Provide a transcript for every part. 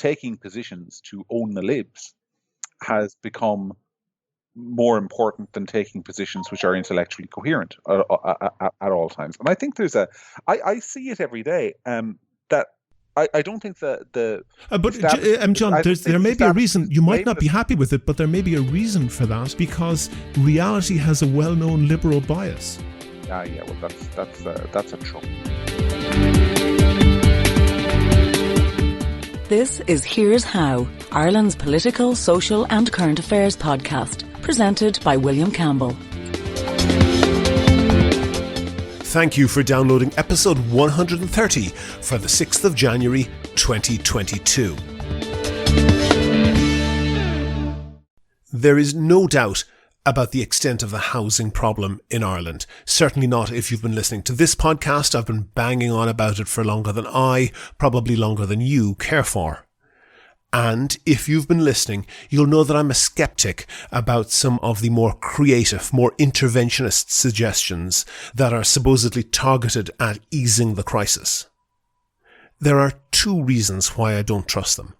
taking positions to own the libs has become more important than taking positions which are intellectually coherent at all times. And I think I see it every day. That I don't think but John, there may be a reason. You might not be happy with it, but there may be a reason for that, because reality has a well-known liberal bias. Yeah. Well, that's a trouble. This is Here's How, Ireland's political, social and current affairs podcast, presented by William Campbell. Thank you for downloading episode 130 for the 6th of January 2022. There is no doubt about the extent of the housing problem in Ireland. Certainly not if you've been listening to this podcast. I've been banging on about it for longer than probably longer than you care for. And if you've been listening, you'll know that I'm a skeptic about some of the more creative, more interventionist suggestions that are supposedly targeted at easing the crisis. There are two reasons why I don't trust them.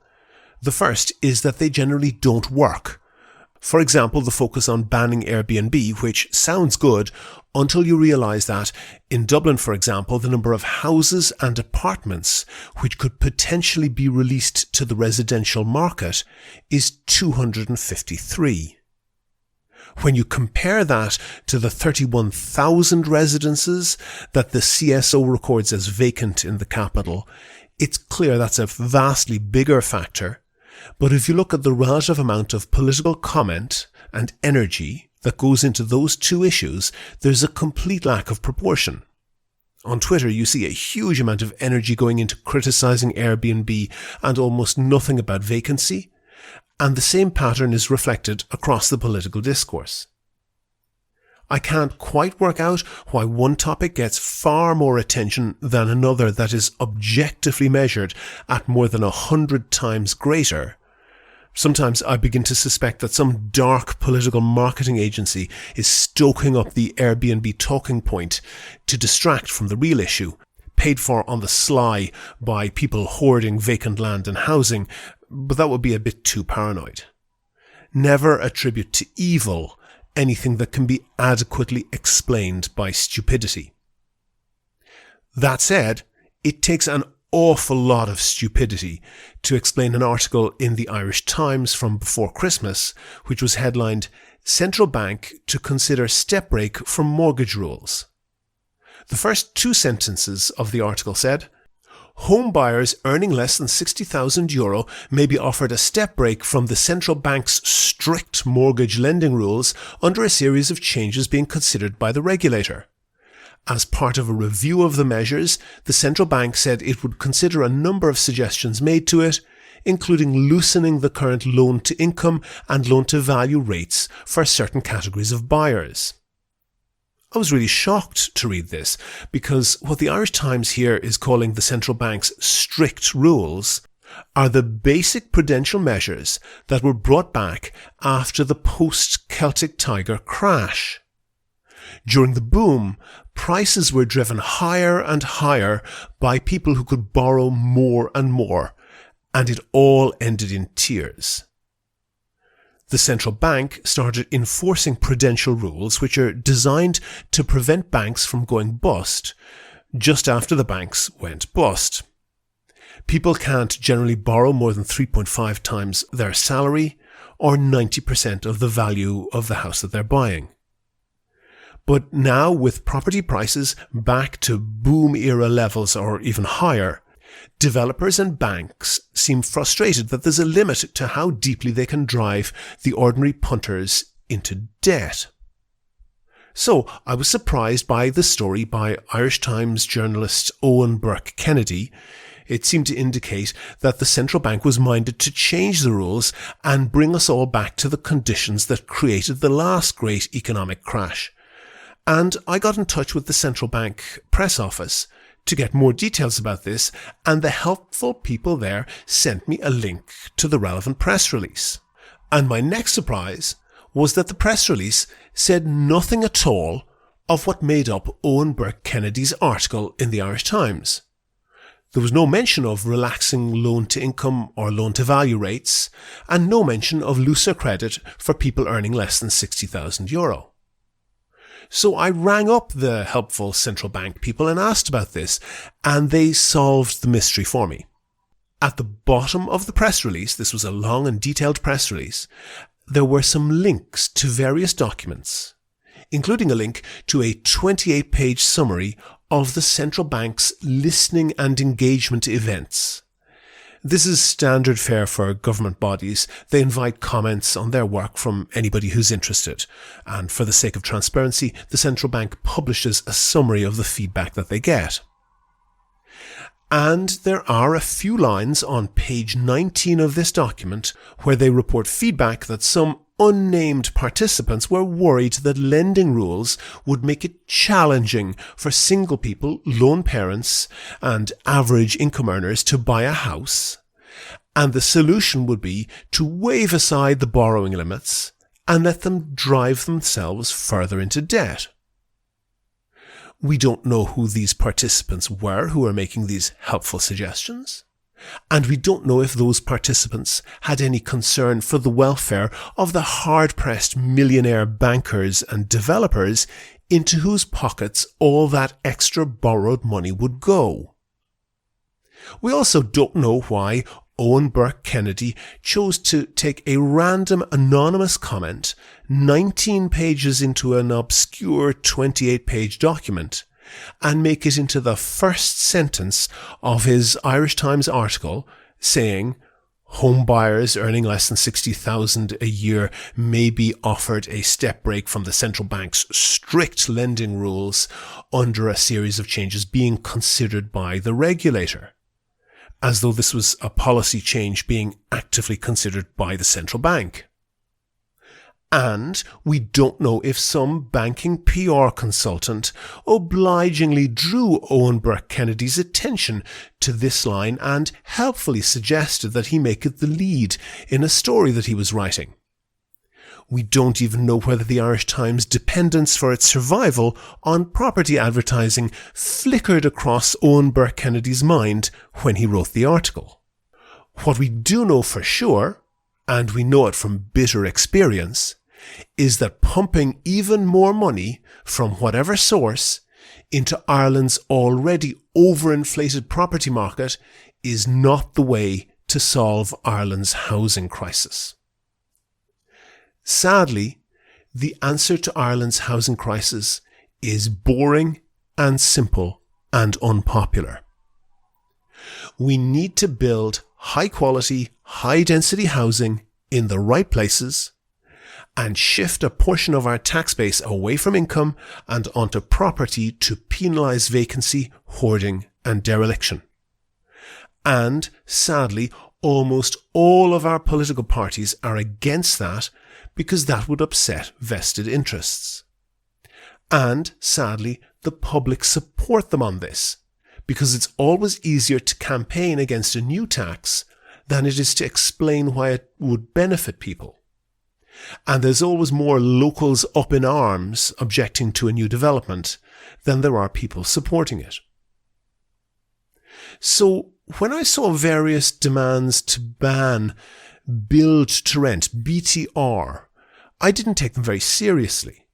The first is that they generally don't work. For example, the focus on banning Airbnb, which sounds good until you realise that, in Dublin for example, the number of houses and apartments which could potentially be released to the residential market is 253. When you compare that to the 31,000 residences that the CSO records as vacant in the capital, it's clear that's a vastly bigger factor. But if you look at the relative amount of political comment and energy that goes into those two issues, there's a complete lack of proportion. On Twitter, you see a huge amount of energy going into criticising Airbnb and almost nothing about vacancy, and the same pattern is reflected across the political discourse. I can't quite work out why one topic gets far more attention than another that is objectively measured at more than 100 times greater. Sometimes I begin to suspect that some dark political marketing agency is stoking up the Airbnb talking point to distract from the real issue, paid for on the sly by people hoarding vacant land and housing, but that would be a bit too paranoid. Never attribute to evil anything that can be adequately explained by stupidity. That said, it takes an awful lot of stupidity to explain an article in the Irish Times from before Christmas, which was headlined, "Central Bank to Consider Step Brake from Mortgage Rules." The first two sentences of the article said, "Home buyers earning less than €60,000 may be offered a step brake from the central bank's strict mortgage lending rules under a series of changes being considered by the regulator. As part of a review of the measures, the central bank said it would consider a number of suggestions made to it, including loosening the current loan-to-income and loan-to-value rates for certain categories of buyers." I was really shocked to read this, because what the Irish Times here is calling the central bank's strict rules are the basic prudential measures that were brought back after the post-Celtic Tiger crash. During the boom, prices were driven higher and higher by people who could borrow more and more, and it all ended in tears. The central bank started enforcing prudential rules which are designed to prevent banks from going bust, just after the banks went bust. People can't generally borrow more than 3.5 times their salary or 90% of the value of the house that they're buying. But now, with property prices back to boom-era levels or even higher, developers and banks seem frustrated that there's a limit to how deeply they can drive the ordinary punters into debt. So I was surprised by the story by Irish Times journalist Owen Burke-Kennedy. It seemed to indicate that the central bank was minded to change the rules and bring us all back to the conditions that created the last great economic crash. And I got in touch with the central bank press office to get more details about this, and the helpful people there sent me a link to the relevant press release. And my next surprise was that the press release said nothing at all of what made up Owen Burke-Kennedy's article in the Irish Times. There was no mention of relaxing loan-to-income or loan-to-value rates, and no mention of looser credit for people earning less than €60,000. So I rang up the helpful central bank people and asked about this, and they solved the mystery for me. At the bottom of the press release, this was a long and detailed press release, there were some links to various documents, including a link to a 28-page summary of the central bank's listening and engagement events. This is standard fare for government bodies. They invite comments on their work from anybody who's interested. And for the sake of transparency, the central bank publishes a summary of the feedback that they get. And there are a few lines on page 19 of this document where they report feedback that some unnamed participants were worried that lending rules would make it challenging for single people, lone parents, and average income earners to buy a house. And the solution would be to wave aside the borrowing limits and let them drive themselves further into debt. We don't know who these participants were who were making these helpful suggestions. And we don't know if those participants had any concern for the welfare of the hard-pressed millionaire bankers and developers into whose pockets all that extra borrowed money would go. We also don't know why Owen Burke Kennedy chose to take a random anonymous comment 19 pages into an obscure 28-page document and make it into the first sentence of his Irish Times article saying, home buyers earning less than $60,000 a year may be offered a step break from the central bank's strict lending rules under a series of changes being considered by the regulator, as though this was a policy change being actively considered by the central bank. And we don't know if some banking PR consultant obligingly drew Owen Burke Kennedy's attention to this line and helpfully suggested that he make it the lead in a story that he was writing. We don't even know whether the Irish Times' dependence for its survival on property advertising flickered across Owen Burke Kennedy's mind when he wrote the article. What we do know for sure, and we know it from bitter experience, is that pumping even more money from whatever source into Ireland's already overinflated property market is not the way to solve Ireland's housing crisis. Sadly, the answer to Ireland's housing crisis is boring and simple and unpopular. We need to build high-quality, high-density housing in the right places and shift a portion of our tax base away from income and onto property to penalise vacancy, hoarding and dereliction. And, sadly, almost all of our political parties are against that because that would upset vested interests. And, sadly, the public support them on this, because it's always easier to campaign against a new tax than it is to explain why it would benefit people. And there's always more locals up in arms objecting to a new development than there are people supporting it. So, when I saw various demands to ban build to rent, BTR, I didn't take them very seriously.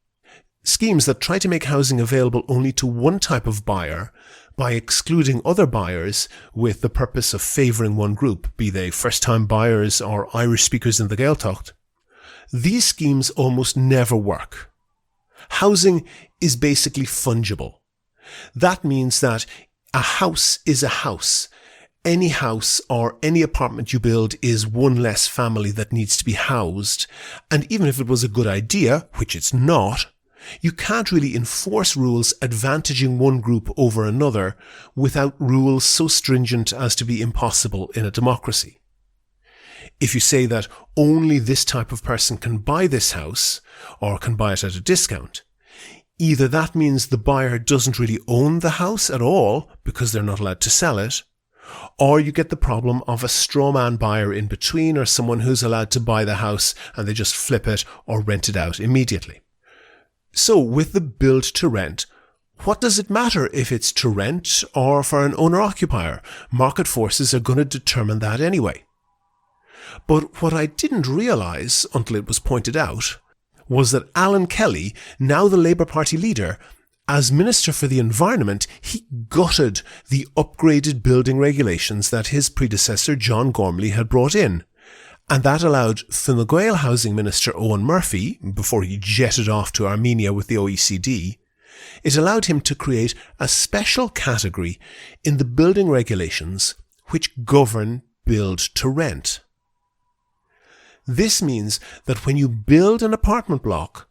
Schemes that try to make housing available only to one type of buyer by excluding other buyers with the purpose of favouring one group, be they first-time buyers or Irish speakers in the Gaeltacht. These schemes almost never work. Housing is basically fungible. That means that a house is a house. Any house or any apartment you build is one less family that needs to be housed. And even if it was a good idea, which it's not, you can't really enforce rules advantaging one group over another without rules so stringent as to be impossible in a democracy. If you say that only this type of person can buy this house, or can buy it at a discount, either that means the buyer doesn't really own the house at all because they're not allowed to sell it, or you get the problem of a strawman buyer in between or someone who's allowed to buy the house and they just flip it or rent it out immediately. So with the build to rent, What does it matter if it's to rent or for an owner-occupier? Market forces are going to determine that anyway. But what I didn't realise until it was pointed out was that Alan Kelly, now the Labour Party leader, as Minister for the Environment, he gutted the upgraded building regulations that his predecessor John Gormley had brought in. And that allowed Fine Gael Housing Minister Eoin Murphy, before he jetted off to Armenia with the OECD, it allowed him to create a special category in the building regulations which govern build to rent. This means that when you build an apartment block,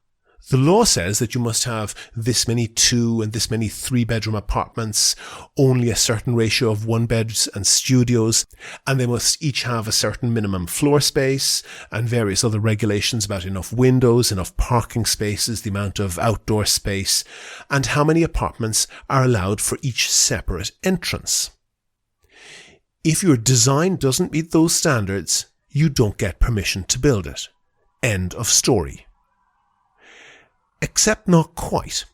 the law says that you must have this many 2 and this many 3-bedroom apartments, only a certain ratio of 1-beds and studios, and they must each have a certain minimum floor space and various other regulations about enough windows, enough parking spaces, the amount of outdoor space, and how many apartments are allowed for each separate entrance. If your design doesn't meet those standards, you don't get permission to build it. End of story. Except not quite.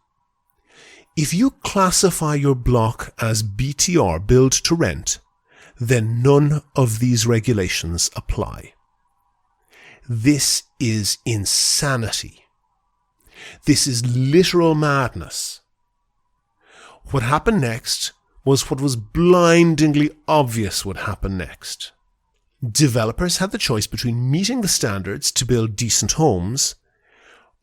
If you classify your block as BTR, build to rent, then none of these regulations apply. This is insanity. This is literal madness. What happened next was what was blindingly obvious would happen next. Developers had the choice between meeting the standards to build decent homes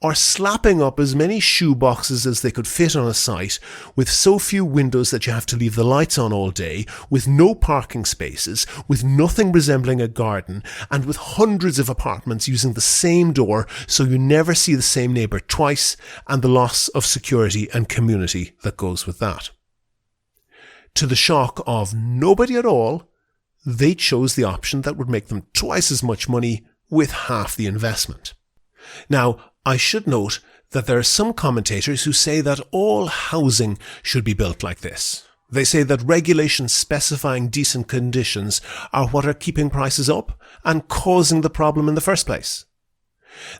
or slapping up as many shoeboxes as they could fit on a site with so few windows that you have to leave the lights on all day, with no parking spaces, with nothing resembling a garden, and with hundreds of apartments using the same door so you never see the same neighbour twice, and the loss of security and community that goes with that. To the shock of nobody at all, they chose the option that would make them twice as much money with half the investment. Now, I should note that there are some commentators who say that all housing should be built like this. They say that regulations specifying decent conditions are what are keeping prices up and causing the problem in the first place.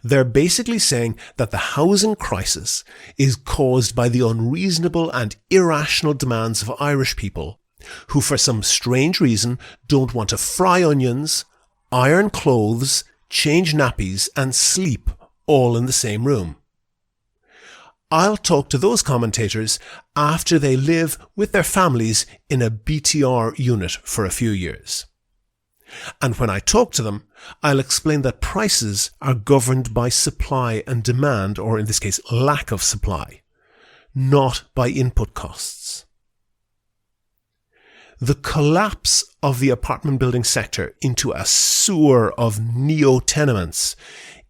They're basically saying that the housing crisis is caused by the unreasonable and irrational demands of Irish people who, for some strange reason, don't want to fry onions, iron clothes, change nappies, and sleep all in the same room. I'll talk to those commentators after they live with their families in a BTR unit for a few years. And when I talk to them, I'll explain that prices are governed by supply and demand, or in this case, lack of supply, not by input costs. The collapse of the apartment building sector into a sewer of neo-tenements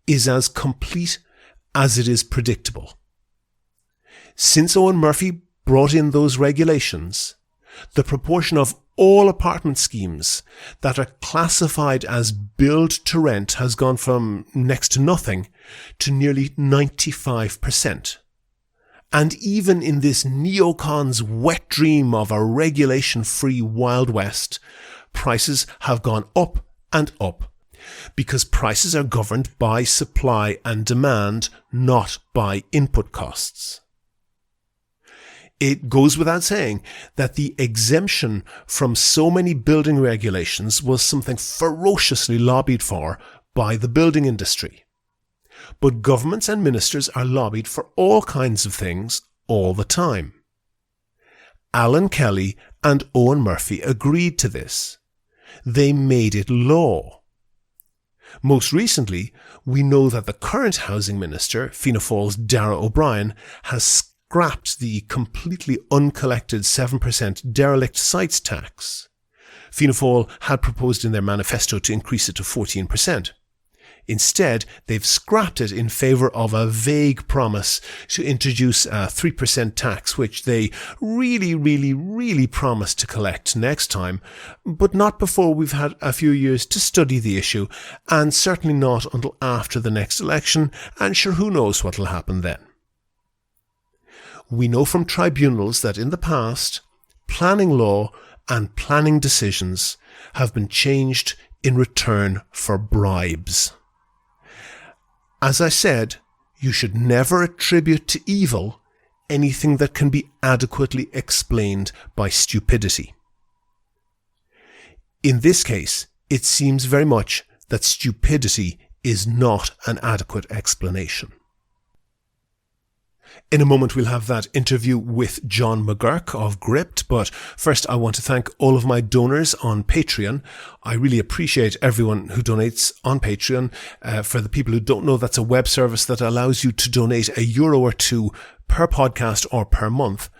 is as complete as it is predictable. Since Eoin Murphy brought in those regulations, the proportion of all apartment schemes that are classified as build to rent has gone from next to nothing to nearly 95%. And even in this neocon's wet dream of a regulation-free Wild West, prices have gone up and up, because prices are governed by supply and demand, not by input costs. It goes without saying that the exemption from so many building regulations was something ferociously lobbied for by the building industry. But governments and ministers are lobbied for all kinds of things all the time. Alan Kelly and Eoin Murphy agreed to this. They made it law. Most recently, we know that the current housing minister, Fianna Fáil's Darragh O'Brien, has scrapped the completely uncollected 7% derelict sites tax. Fianna Fáil had proposed in their manifesto to increase it to 14%. Instead, they've scrapped it in favour of a vague promise to introduce a 3% tax, which they really promise to collect next time, but not before we've had a few years to study the issue, and certainly not until after the next election, and sure, who knows what will happen then. We know from tribunals that in the past, planning law and planning decisions have been changed in return for bribes. As I said, you should never attribute to evil anything that can be adequately explained by stupidity. In this case, it seems very much that stupidity is not an adequate explanation. In a moment, we'll have that interview with John McGuirk of Gript, but first I want to thank all of my donors on Patreon. I really appreciate everyone who donates on Patreon. For the people who don't know, that's a web service that allows you to donate €1 or €2 per podcast or per month.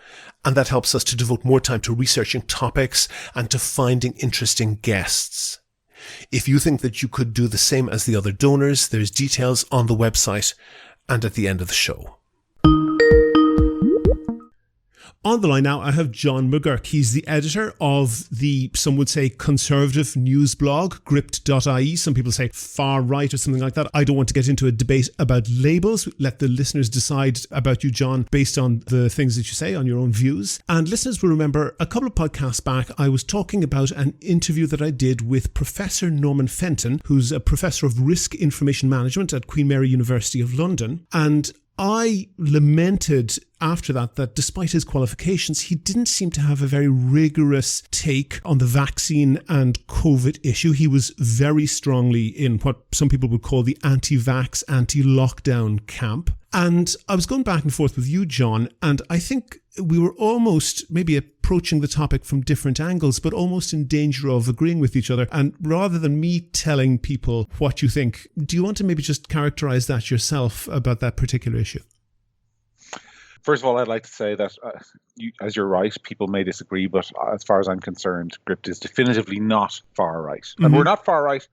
And that helps us to devote more time to researching topics and to finding interesting guests. If you think that you could do the same as the other donors, there's details on the website and at the end of the show. On the line now, I have John McGuirk. He's the editor of the, some would say, conservative news blog, Gript.ie. Some people say far right or something like that. I don't want to get into a debate about labels. Let the listeners decide about you, John, based on the things that you say, on your own views. And listeners will remember a couple of podcasts back, I was talking about an interview that I did with Professor Norman Fenton, who's a professor of risk information management at Queen Mary University of London. And I lamented after that despite his qualifications, he didn't seem to have a very rigorous take on the vaccine and COVID issue. He was very strongly in what some people would call the anti-vax, anti-lockdown camp. And I was going back and forth with you, John, and I think we were almost maybe approaching the topic from different angles, but almost in danger of agreeing with each other. And rather than me telling people what you think, do you want to maybe just characterize that yourself about that particular issue? First of all, I'd like to say that, as you're right, people may disagree, but as far as I'm concerned, Gript is definitively not far right. Mm-hmm. And we're not far right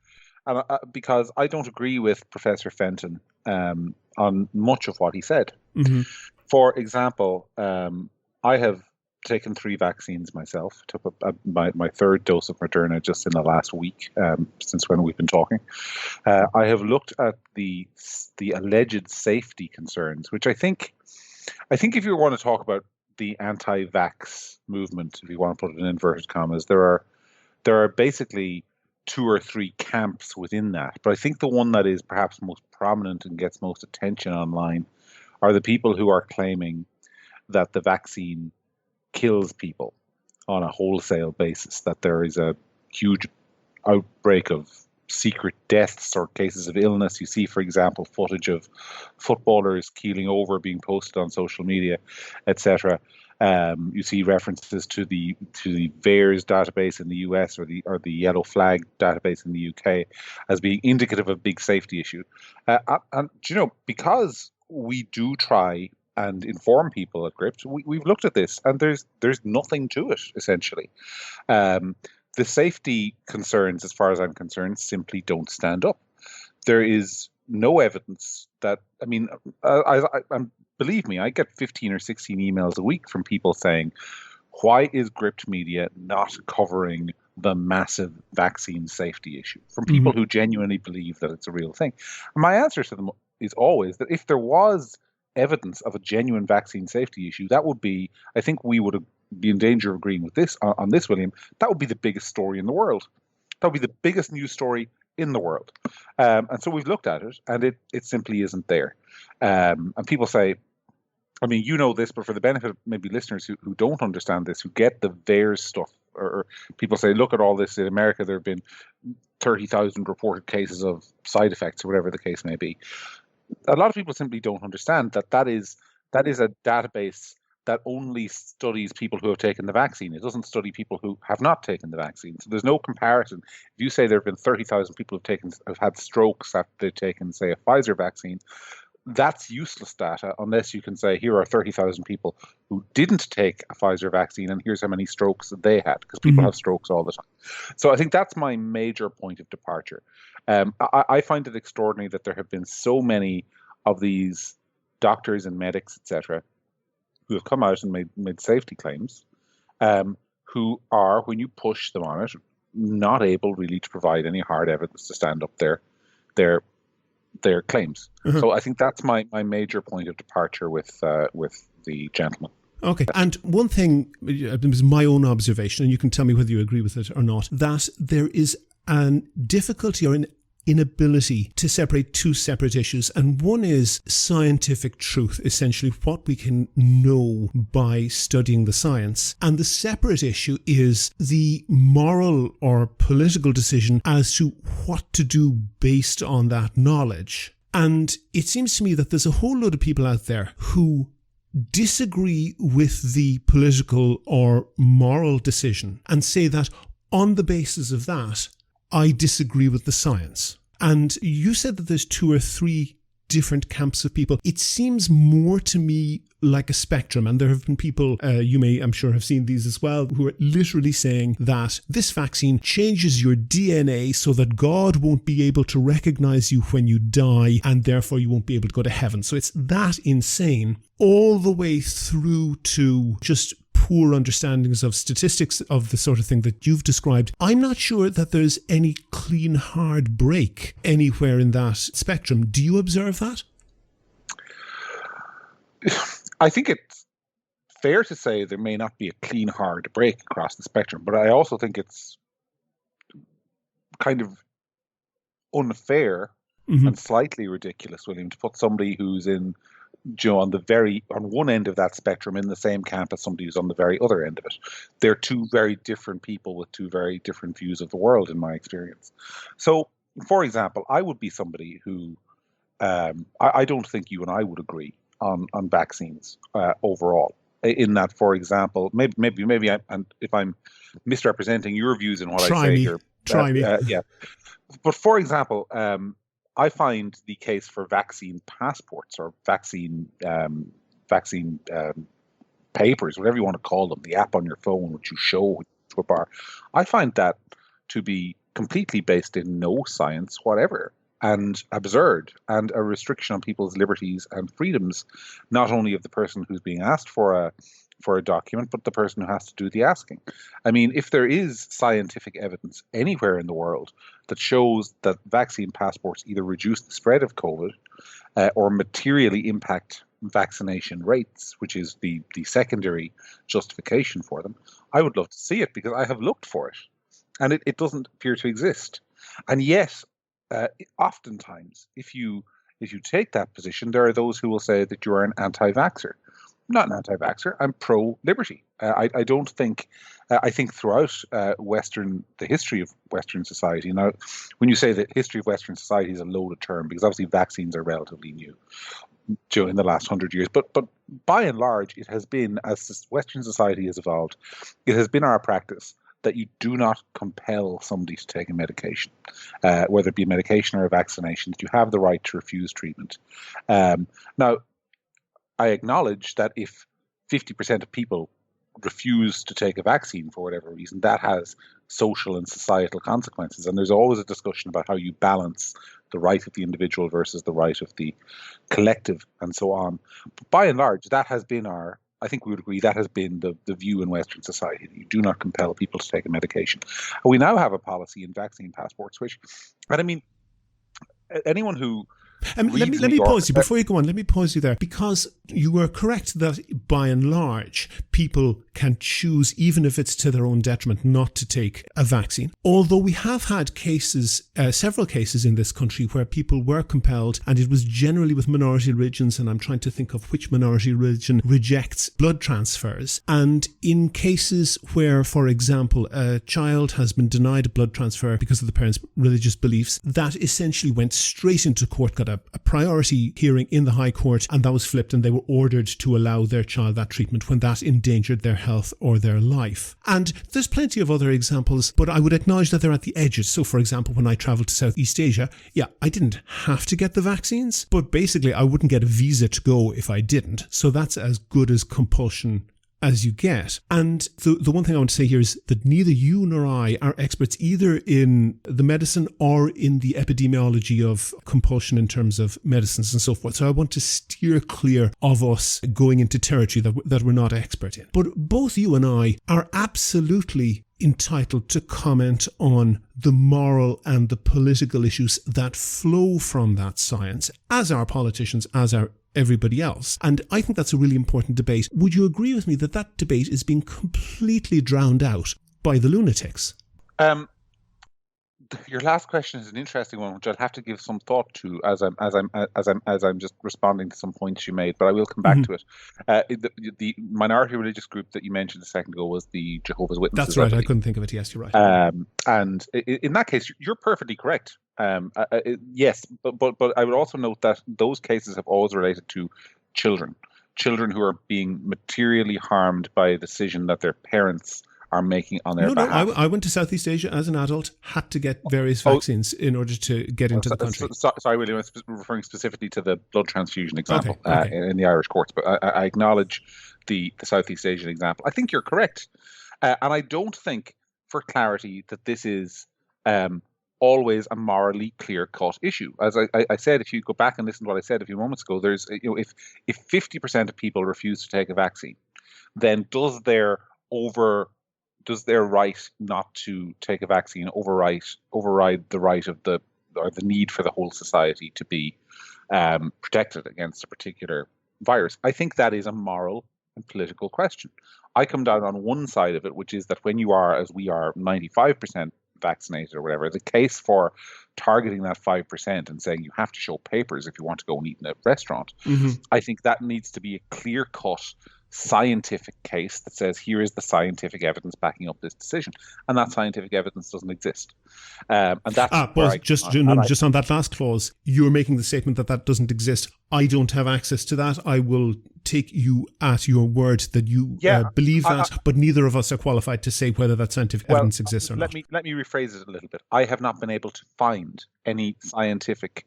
because I don't agree with Professor Fenton on much of what he said. Mm-hmm. For example, I have taken 3 vaccines myself. Took my third dose of Moderna just in the last week, since when we've been talking. I have looked at the alleged safety concerns, which I think if you want to talk about the anti-vax movement, if you want to put it in inverted commas, there are basically 2 or 3 camps within that. But I think the one that is perhaps most prominent and gets most attention online are the people who are claiming that the vaccine kills people on a wholesale basis, that there is a huge outbreak of secret deaths or cases of illness. You see, for example, footage of footballers keeling over being posted on social media, etc. You see references to the VAERS database in the US or the Yellow Flag database in the UK as being indicative of a big safety issue. And because we do try and inform people at Gript, we've looked at this, and there's nothing to it, essentially. The safety concerns, as far as I'm concerned, simply don't stand up. There is no evidence that, believe me, I get 15 or 16 emails a week from people saying, why is Gript Media not covering the massive vaccine safety issue? From people who genuinely believe that it's a real thing. And my answer to them is always that if there was evidence of a genuine vaccine safety issue, that would be, I think we would be in danger of agreeing with this on this, William. That would be the biggest story in the world. That would be the biggest news story in the world. And so we've looked at it, and it simply isn't there. And people say, you know this, but for the benefit of maybe listeners who don't understand this, who get the VAERS stuff, or people say, look at all this. In America, there have been 30,000 reported cases of side effects, or whatever the case may be. A lot of people simply don't understand that is a database that only studies people who have taken the vaccine. It doesn't study people who have not taken the vaccine. So there's no comparison. If you say there have been 30,000 people who've had strokes after they've taken, say, a Pfizer vaccine, that's useless data unless you can say, here are 30,000 people who didn't take a Pfizer vaccine, and here's how many strokes that they had, because people have strokes all the time. So I think that's my major point of departure. I find it extraordinary that there have been so many of these doctors and medics, etc., who have come out and made safety claims, who are, when you push them on it, not able really to provide any hard evidence to stand up their claims. So I think that's my major point of departure with the gentleman. Okay. And one thing, it was my own observation, and you can tell me whether you agree with it or not, that there is a difficulty or an inability to separate two separate issues. And one is scientific truth, essentially what we can know by studying the science. And the separate issue is the moral or political decision as to what to do based on that knowledge. And it seems to me that there's a whole load of people out there who disagree with the political or moral decision and say that on the basis of that, I disagree with the science. And you said that there's 2 or 3 different camps of people. It seems more to me like a spectrum, and there have been people, you may, I'm sure, have seen these as well, who are literally saying that this vaccine changes your DNA so that God won't be able to recognize you when you die, and therefore you won't be able to go to heaven. So it's that insane, all the way through to just poor understandings of statistics of the sort of thing that you've described. I'm not sure that there's any clean, hard break anywhere in that spectrum. Do you observe that? I think it's fair to say there may not be a clean, hard break across the spectrum, but I also think it's kind of unfair and slightly ridiculous, William, to put somebody who's in, on one end of that spectrum in the same camp as somebody who's on the very other end of it. They're 2 very different people with 2 very different views of the world, in my experience. So, for example, I would be somebody who I don't think you and I would agree on vaccines overall. In that, for example, maybe if I'm misrepresenting your views in what I say here, try me. Yeah. But for example, I find the case for vaccine passports or vaccine papers, whatever you want to call them, the app on your phone which you show to a bar, I find that to be completely based in no science whatever, and absurd, and a restriction on people's liberties and freedoms, not only of the person who's being asked for a document, but the person who has to do the asking. I mean, if there is scientific evidence anywhere in the world that shows that vaccine passports either reduce the spread of COVID or materially impact vaccination rates, which is the secondary justification for them, I would love to see it, because I have looked for it and it doesn't appear to exist. And yet, oftentimes, if you take that position, there are those who will say that you are an anti-vaxxer. I'm not an anti-vaxxer. I'm pro-liberty. I don't think. I think throughout the history of Western society. Now, when you say that history of Western society is a loaded term, because obviously vaccines are relatively new in the last 100 years, but by and large, it has been, as Western society has evolved, it has been our practice that you do not compel somebody to take a medication, whether it be a medication or a vaccination, that you have the right to refuse treatment. Now, I acknowledge that if 50% of people refuse to take a vaccine for whatever reason, that has social and societal consequences. And there's always a discussion about how you balance the right of the individual versus the right of the collective and so on. But by and large, that has been I think we would agree, that has been the view in Western society, that you do not compel people to take a medication. And we now have a policy in vaccine passports, and I mean, anyone who let me pause you before you go on. Let me pause you there, because you were correct that by and large people can choose, even if it's to their own detriment, not to take a vaccine. Although we have had cases, several cases in this country where people were compelled, and it was generally with minority religions, and I'm trying to think of which minority religion rejects blood transfers. And in cases where, for example, a child has been denied a blood transfer because of the parents' religious beliefs, that essentially went straight into court, got a priority hearing in the High Court, and that was flipped, and they were ordered to allow their child that treatment when that endangered their health or their life. And there's plenty of other examples, but I would acknowledge that they're at the edges. So, for example, when I travelled to Southeast Asia, I didn't have to get the vaccines, but basically I wouldn't get a visa to go if I didn't. So that's as good as compulsion as you get. And the one thing I want to say here is that neither you nor I are experts either in the medicine or in the epidemiology of compulsion in terms of medicines and so forth. So I want to steer clear of us going into territory that we're not expert in. But both you and I are absolutely entitled to comment on the moral and the political issues that flow from that science, as our politicians, as our everybody else. And I think that's a really important debate. Would you agree with me that that debate is being completely drowned out by the lunatics? your last question is an interesting one, which I'll have to give some thought to as I'm just responding to some points you made. But I will come back to it. The minority religious group that you mentioned a second ago was the Jehovah's Witnesses. That's right. I couldn't think of it. Yes, you're right. And in that case, you're perfectly correct. Yes, but I would also note that those cases have always related to children who are being materially harmed by a decision that their parents are making on their behalf. I went to Southeast Asia as an adult, had to get various vaccines in order to get into the country. Sorry, William, I was referring specifically to the blood transfusion example Okay. In the Irish courts, but I acknowledge the Southeast Asian example. I think you're correct. And I don't think, for clarity, that this is always a morally clear-cut issue. As I said, if you go back and listen to what I said a few moments ago, there's if 50% of people refuse to take a vaccine, then does their right not to take a vaccine override the right of the need for the whole society to be protected against a particular virus? I think that is a moral and political question. I come down on one side of it, which is that when you are, as we are, 95% vaccinated or whatever, the case for targeting that 5% and saying you have to show papers if you want to go and eat in a restaurant, I think that needs to be a clear-cut scientific case that says here is the scientific evidence backing up this decision, and that scientific evidence doesn't exist. And that's just on that last clause, you're making the statement that doesn't exist. I don't have access to that. I will take you at your word that you believe that, but neither of us are qualified to say whether that scientific evidence exists or not. Let me rephrase it a little bit. I have not been able to find any scientific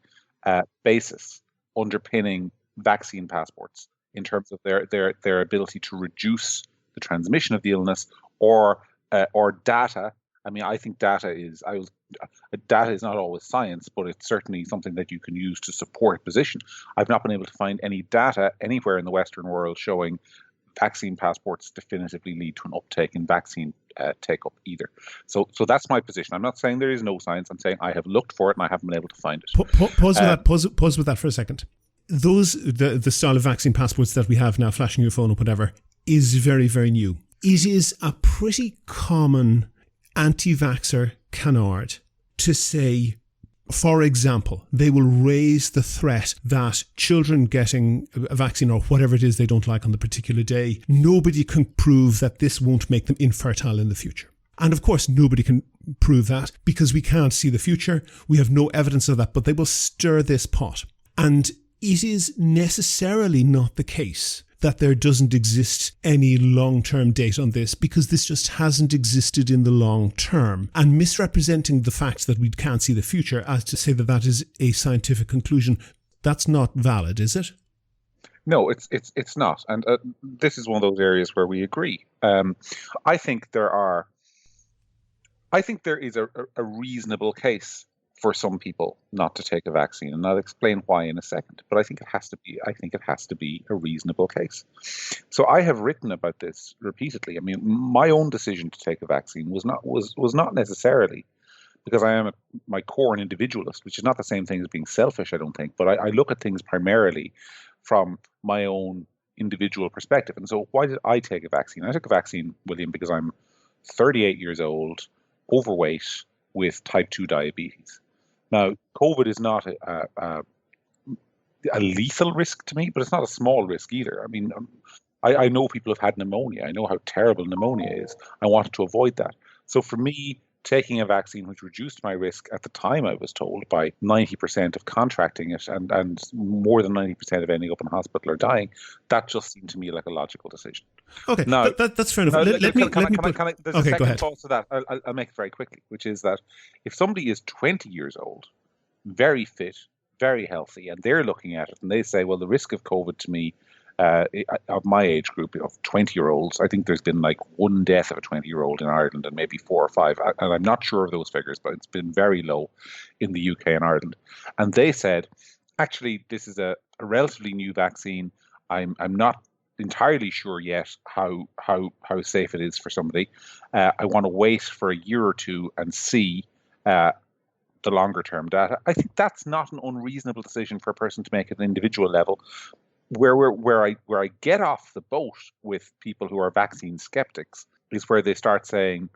basis underpinning vaccine passports in terms of their ability to reduce the transmission of the illness or data. I mean, I think data is not always science, but it's certainly something that you can use to support a position. I've not been able to find any data anywhere in the Western world showing vaccine passports definitively lead to an uptake in vaccine take-up either. So that's my position. I'm not saying there is no science. I'm saying I have looked for it and I haven't been able to find it. Pause with that for a second. The style of vaccine passports that we have now, flashing your phone or whatever, is very, very new. It is a pretty common anti-vaxxer canard to say, for example, they will raise the threat that children getting a vaccine or whatever it is they don't like on the particular day, nobody can prove that this won't make them infertile in the future. And of course, nobody can prove that because we can't see the future. We have no evidence of that, but they will stir this pot. And it is necessarily not the case that there doesn't exist any long-term date on this, because this just hasn't existed in the long term. And misrepresenting the fact that we can't see the future as to say that is a scientific conclusion, that's not valid, is it? No, it's not. And this is one of those areas where we agree. I think there is a reasonable case for some people not to take a vaccine, and I'll explain why in a second. But I think it has to be a reasonable case. So I have written about this repeatedly. I mean, my own decision to take a vaccine was not necessarily because I am my core an individualist, which is not the same thing as being selfish, I don't think. But I look at things primarily from my own individual perspective. And so why did I take a vaccine? I took a vaccine, William, because I'm 38 years old, overweight, with type 2 diabetes. Now, COVID is not a lethal risk to me, but it's not a small risk either. I mean, I know people have had pneumonia. I know how terrible pneumonia is. I wanted to avoid that. So for me, taking a vaccine which reduced my risk at the time, I was told, by 90% of contracting it and more than 90% of ending up in hospital or dying, that just seemed to me like a logical decision. Okay, now, that's fair enough. There's a second clause to that. I'll make it very quickly, which is that if somebody is 20 years old, very fit, very healthy, and they're looking at it and they say, well, the risk of COVID to me, of my age group of 20-year-olds, I think there's been like one death of a 20-year-old in Ireland and maybe 4 or 5. And I'm not sure of those figures, but it's been very low in the UK and Ireland. And they said, actually, this is a relatively new vaccine. I'm not entirely sure yet how safe it is for somebody. I want to wait for a year or two and see the longer term data. I think that's not an unreasonable decision for a person to make at an individual level. Where I get off the boat with people who are vaccine skeptics is where they start saying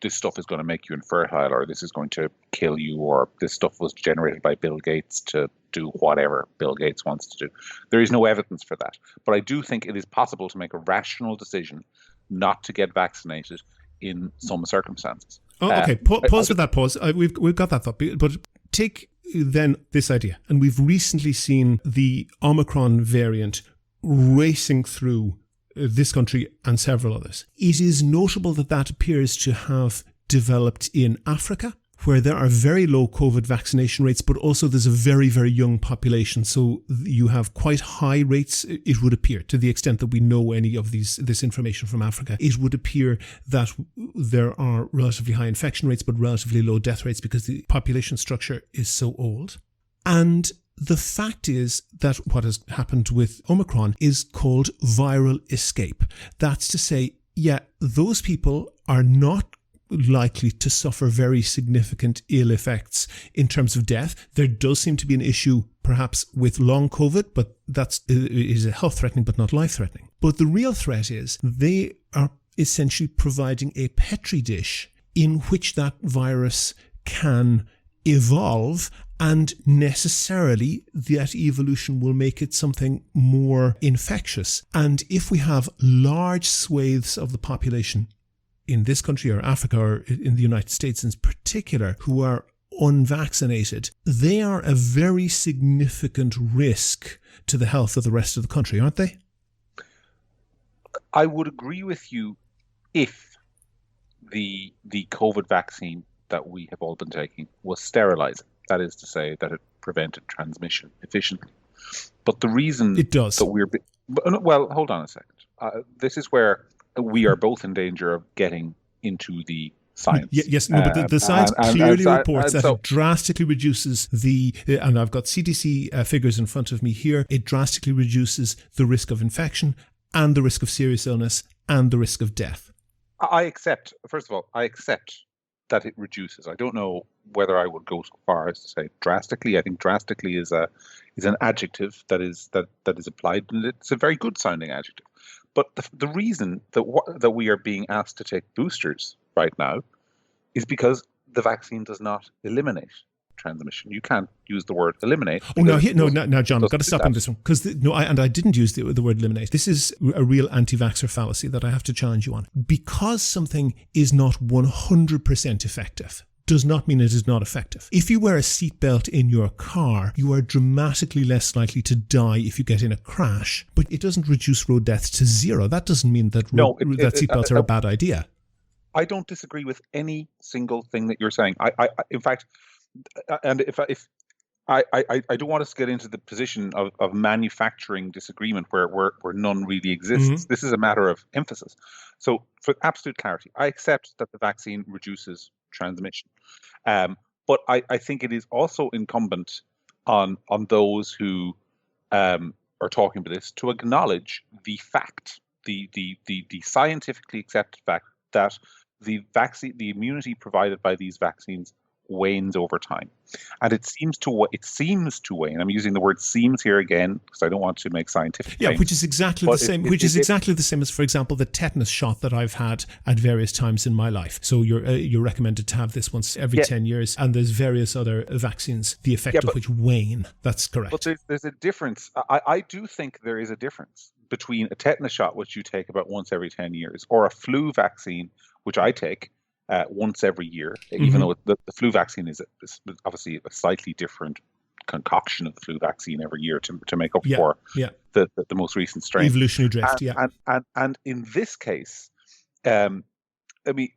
this stuff is going to make you infertile, or this is going to kill you, or this stuff was generated by Bill Gates to do whatever Bill Gates wants to do. There is no evidence for that. But I do think it is possible to make a rational decision not to get vaccinated in some circumstances. Oh, okay. Pause with that. Pause. We've got that thought. But take then this idea. And we've recently seen the Omicron variant racing through this country and several others. It is notable that appears to have developed in Africa, where there are very low COVID vaccination rates, but also there's a very, very young population. So you have quite high rates, it would appear, to the extent that we know any of this information from Africa. It would appear that there are relatively high infection rates, but relatively low death rates because the population structure is so old. And the fact is that what has happened with Omicron is called viral escape. That's to say, yeah, those people are not likely to suffer very significant ill effects in terms of death. There does seem to be an issue perhaps with long COVID, but that is health threatening but not life threatening. But the real threat is they are essentially providing a petri dish in which that virus can evolve, and necessarily that evolution will make it something more infectious. And if we have large swathes of the population in this country or Africa or in the United States in particular who are unvaccinated, they are a very significant risk to the health of the rest of the country, aren't they? I would agree with you if the COVID vaccine that we have all been taking was sterilizing. That is to say that it prevented transmission efficiently. But the reason it does that well, hold on a second. This is where we are both in danger of getting into the science. But the science clearly reports that it drastically reduces and I've got CDC figures in front of me here, it drastically reduces the risk of infection and the risk of serious illness and the risk of death. First of all, I accept that it reduces. I don't know whether I would go so far as to say drastically. I think drastically is an adjective that is applied, and it's a very good sounding adjective. But the reason that we are being asked to take boosters right now is because the vaccine does not eliminate transmission. You can't use the word eliminate. Now, John, I've got to stop on this one because I didn't use the word eliminate. This is a real anti-vaxxer fallacy that I have to challenge you on. Because something is not 100% effective does not mean it is not effective. If you wear a seatbelt in your car, you are dramatically less likely to die if you get in a crash, but it doesn't reduce road deaths to zero. That doesn't mean that seatbelts are a bad idea. I don't disagree with any single thing that you're saying. In fact, and if I don't want us to get into the position of manufacturing disagreement where none really exists. Mm-hmm. This is a matter of emphasis. So for absolute clarity, I accept that the vaccine reduces transmission. But I think it is also incumbent on those who are talking about this to acknowledge the fact, the scientifically accepted fact that the immunity provided by these vaccines wanes over time, and it seems to wane. I'm using the word "seems" here again because I don't want to make scientific claims. Yeah, which is exactly the same. Exactly the same as, for example, the tetanus shot that I've had at various times in my life. So you're recommended to have this once every 10 years, and there's various other vaccines, the effect of which wane. That's correct. But there's a difference. I do think there is a difference between a tetanus shot, which you take about once every 10 years, or a flu vaccine, which I take once every year, even though the flu vaccine is obviously a slightly different concoction of the flu vaccine every year to make up for the most recent strain. Evolutionary drift, And in this case, I mean,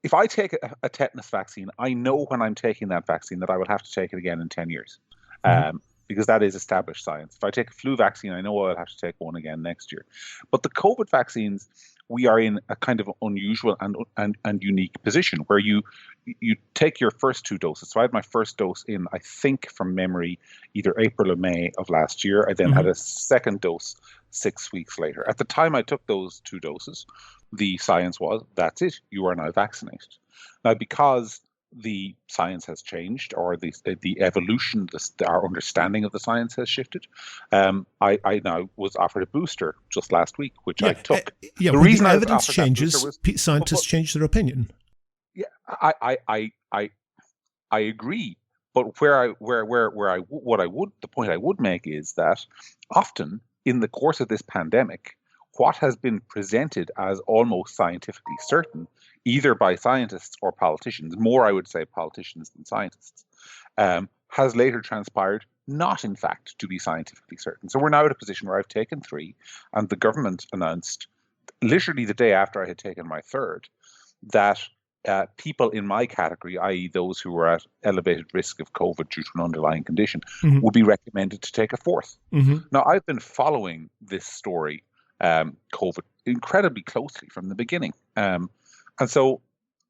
if I take a tetanus vaccine, I know when I'm taking that vaccine that I will have to take it again in 10 years. Because that is established science. If I take a flu vaccine, I know I'll have to take one again next year. But the COVID vaccines, we are in a kind of unusual and unique position where you take your first two doses. So I had my first dose in, I think from memory, either April or May of last year. I then had a second dose 6 weeks later. At the time I took those two doses, the science was, that's it, you are now vaccinated. Now, because the science has changed, or the evolution, our understanding of the science has shifted. I now was offered a booster just last week, which I took. The reason evidence changes, scientists change their opinion. I agree. But the point I would make is that often in the course of this pandemic, what has been presented as almost scientifically certain, either by scientists or politicians, more I would say politicians than scientists, has later transpired not in fact to be scientifically certain. So we're now at a position where I've taken 3, and the government announced literally the day after I had taken my 3rd that people in my category, i.e. those who were at elevated risk of COVID due to an underlying condition, would be recommended to take a 4th. Now, I've been following this story, COVID, incredibly closely from the beginning. And so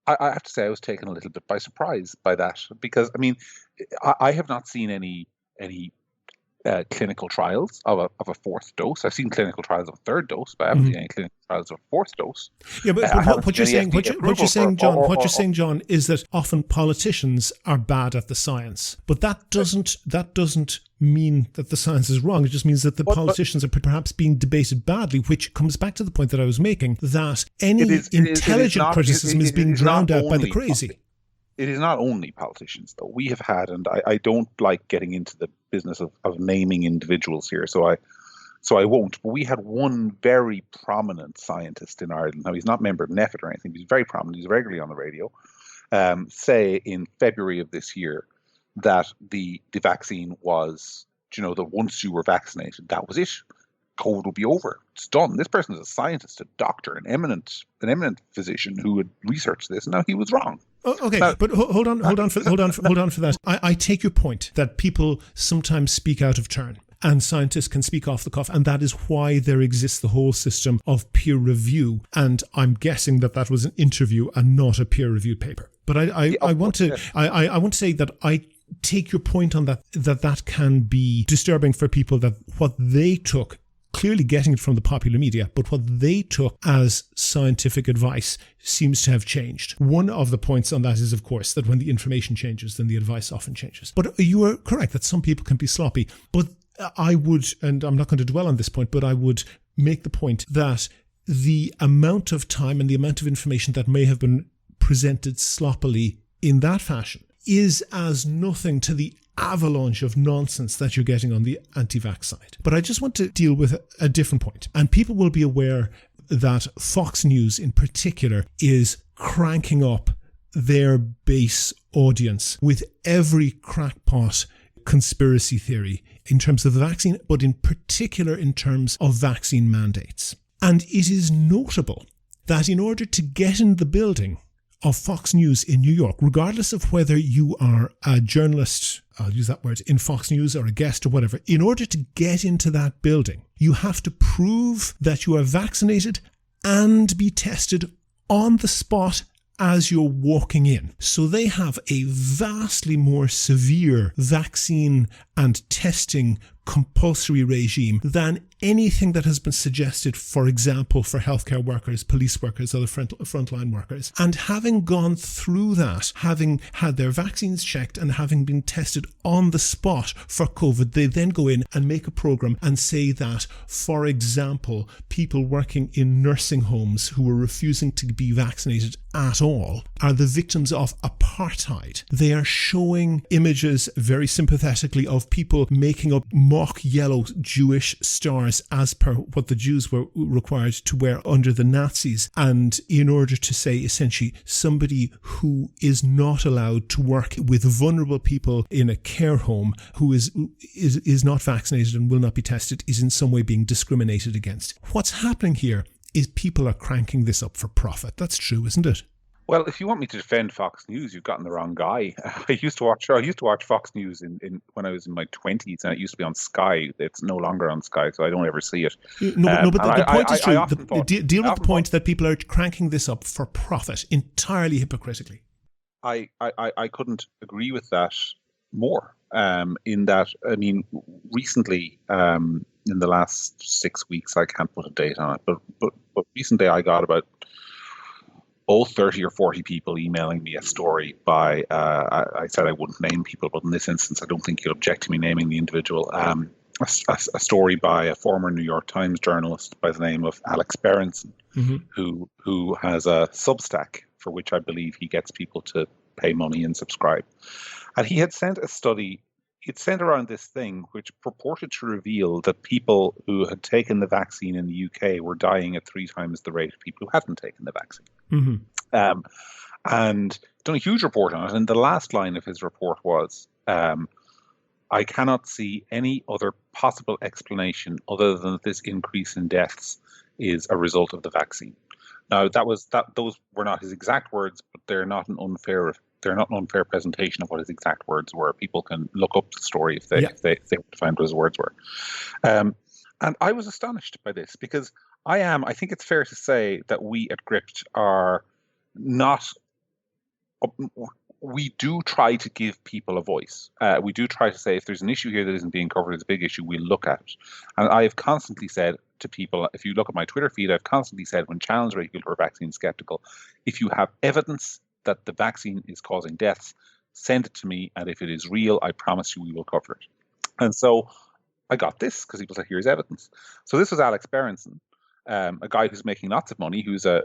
I have to say I was taken a little bit by surprise by that, because, I mean, I have not seen any clinical trials of a 4th dose. I've seen clinical trials of a 3rd dose, but I haven't seen any clinical trials of a 4th dose. Yeah, but what you're saying, John, is that often politicians are bad at the science, but that doesn't mean that the science is wrong. It just means that the politicians are perhaps being debated badly, which comes back to the point that I was making, that any intelligent criticism is being drowned out by the crazy. It is not only politicians, though. We have had, and I don't like getting into the business of naming individuals here, so I won't. But we had one very prominent scientist in Ireland. Now, he's not a member of NEFIT or anything, but he's very prominent. He's regularly on the radio. Say in February of this year that the vaccine was, that once you were vaccinated, that was it. COVID will be over. It's done. This person is a scientist, a doctor, an eminent physician who had researched this. Now, he was wrong. Okay, now, but hold on for that. I take your point that people sometimes speak out of turn, and scientists can speak off the cuff, and that is why there exists the whole system of peer review. And I'm guessing that was an interview and not a peer-reviewed paper. But I want to say that I take your point on that can be disturbing for people, that what they took, clearly getting it from the popular media, but what they took as scientific advice seems to have changed. One of the points on that is, of course, that when the information changes, then the advice often changes. But you are correct that some people can be sloppy. But I would, and I'm not going to dwell on this point, but I would make the point that the amount of time and the amount of information that may have been presented sloppily in that fashion is as nothing to the avalanche of nonsense that you're getting on the anti-vax side. But I just want to deal with a different point. And people will be aware that Fox News in particular is cranking up their base audience with every crackpot conspiracy theory in terms of the vaccine, but in particular in terms of vaccine mandates. And it is notable that in order to get in the building of Fox News in New York, regardless of whether you are a journalist, I'll use that word, in Fox News or a guest or whatever, in order to get into that building, you have to prove that you are vaccinated and be tested on the spot as you're walking in. So they have a vastly more severe vaccine and testing compulsory regime than anything that has been suggested, for example, for healthcare workers, police workers, other frontline workers. And having gone through that, having had their vaccines checked and having been tested on the spot for COVID, they then go in and make a program and say that, for example, people working in nursing homes who are refusing to be vaccinated at all are the victims of apartheid. They are showing images very sympathetically of people making up mock yellow Jewish stars as per what the Jews were required to wear under the Nazis, and in order to say essentially somebody who is not allowed to work with vulnerable people in a care home who is not vaccinated and will not be tested is in some way being discriminated against. What's happening here is people are cranking this up for profit. That's true, isn't it? Well, if you want me to defend Fox News, you've gotten the wrong guy. I used to watch Fox News in when I was in my 20s, and it used to be on Sky. It's no longer on Sky, so I don't ever see it. But the point is true. Deal with the point that people are cranking this up for profit, entirely hypocritically. I couldn't agree with that more. In that, I mean, recently, in the last 6 weeks, I can't put a date on it, but recently I got about 30 or 40 people emailing me a story by, I said I wouldn't name people, but in this instance, I don't think you'll object to me naming the individual, a story by a former New York Times journalist by the name of Alex Berenson, who has a Substack for which I believe he gets people to pay money and subscribe. And he had sent a study, he'd sent around this thing which purported to reveal that people who had taken the vaccine in the UK were dying at 3 times the rate of people who hadn't taken the vaccine. Mm-hmm. And done a huge report on it. And the last line of his report was, I cannot see any other possible explanation other than that this increase in deaths is a result of the vaccine. Now, those were not his exact words, but they're not an unfair presentation of what his exact words were. People can look up the story if they want to find what his words were. And I was astonished by this because I think it's fair to say that we at Gript are not. We do try to give people a voice. We do try to say if there's an issue here that isn't being covered as a big issue, we'll look at it. And I have constantly said to people, if you look at my Twitter feed, I've constantly said when challenged by people who are vaccine skeptical, if you have evidence that the vaccine is causing deaths, send it to me. And if it is real, I promise you we will cover it. And so I got this because people said, here's evidence. So this was Alex Berenson, a guy who's making lots of money, who's a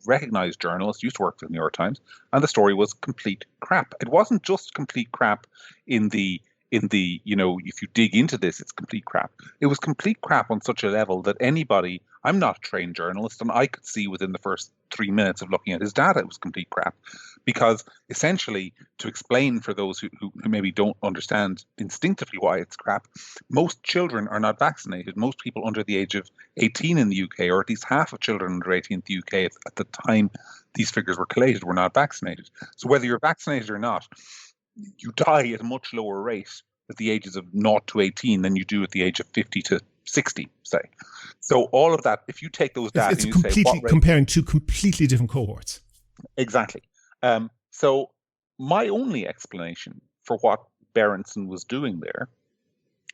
recognized journalist, used to work for the New York Times, and the story was complete crap. It wasn't just complete crap in the if you dig into this, it's complete crap. It was complete crap on such a level that anybody, I'm not a trained journalist, and I could see within the first 3 minutes of looking at his data, it was complete crap. Because essentially, to explain for those who maybe don't understand instinctively why it's crap, most children are not vaccinated. Most people under the age of 18 in the UK, or at least half of children under 18 in the UK at the time these figures were collated, were not vaccinated. So whether you're vaccinated or not, you die at a much lower rate at the ages of 0 to 18 than you do at the age of 50 to 60, say. So all of that, if you take those data, it's completely comparing two completely different cohorts. Exactly. So my only explanation for what Berenson was doing there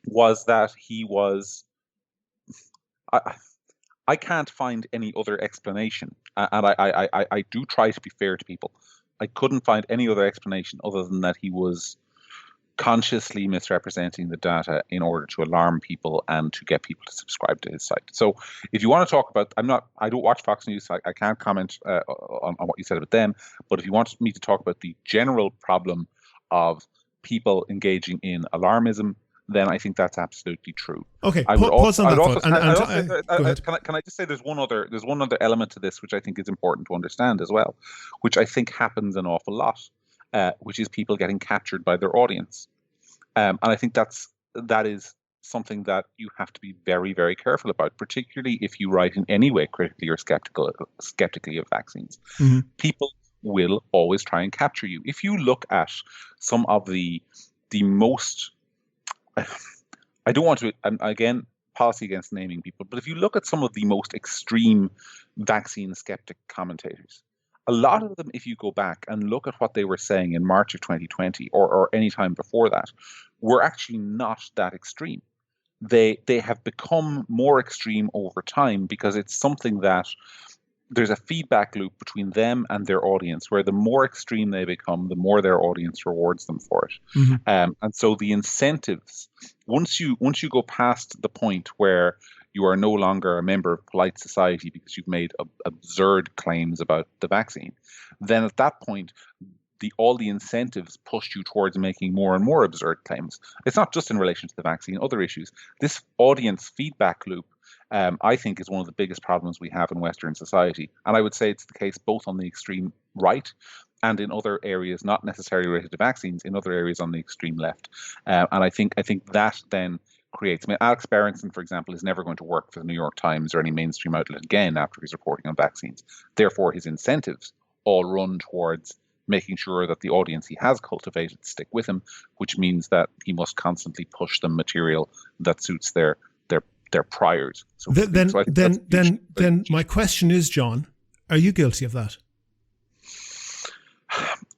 was that he was. I can't find any other explanation, and I do try to be fair to people. I couldn't find any other explanation other than that he was consciously misrepresenting the data in order to alarm people and to get people to subscribe to his site. So if you want to talk about, I don't watch Fox News, so I can't comment on what you said about them, but if you want me to talk about the general problem of people engaging in alarmism, then I think that's absolutely true. Okay, pause on that thought. Can I just say there's one other element to this which I think is important to understand as well, which I think happens an awful lot, which is people getting captured by their audience, and I think that is something that you have to be very, very careful about, particularly if you write in any way critically or skeptically of vaccines. Mm-hmm. People will always try and capture you. If you look at some of the most, I don't want to, again, policy against naming people, but if you look at some of the most extreme vaccine skeptic commentators, a lot of them, if you go back and look at what they were saying in March of 2020 or any time before that, were actually not that extreme. They have become more extreme over time because it's something that there's a feedback loop between them and their audience, where the more extreme they become, the more their audience rewards them for it. Mm-hmm. And so the incentives, once you go past the point where you are no longer a member of polite society because you've made absurd claims about the vaccine, then at that point, all the incentives push you towards making more and more absurd claims. It's not just in relation to the vaccine, other issues. This audience feedback loop, I think, is one of the biggest problems we have in Western society. And I would say it's the case both on the extreme right and in other areas, not necessarily related to vaccines, in other areas on the extreme left. And I think that then creates, Alex Berenson, for example, is never going to work for the New York Times or any mainstream outlet again after he's reporting on vaccines. Therefore, his incentives all run towards making sure that the audience he has cultivated stick with him, which means that he must constantly push them material that suits their priors. So then my question is, John, are you guilty of that?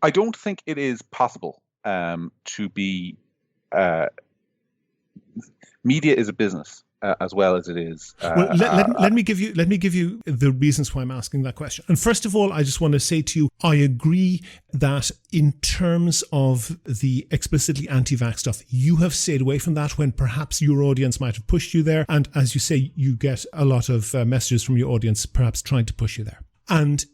I don't think it is possible to be. Media is a business as well as it is. Let me give you the reasons why I'm asking that question. And first of all, I just want to say to you, I agree that in terms of the explicitly anti-vax stuff, you have stayed away from that when perhaps your audience might have pushed you there. And as you say, you get a lot of messages from your audience perhaps trying to push you there. And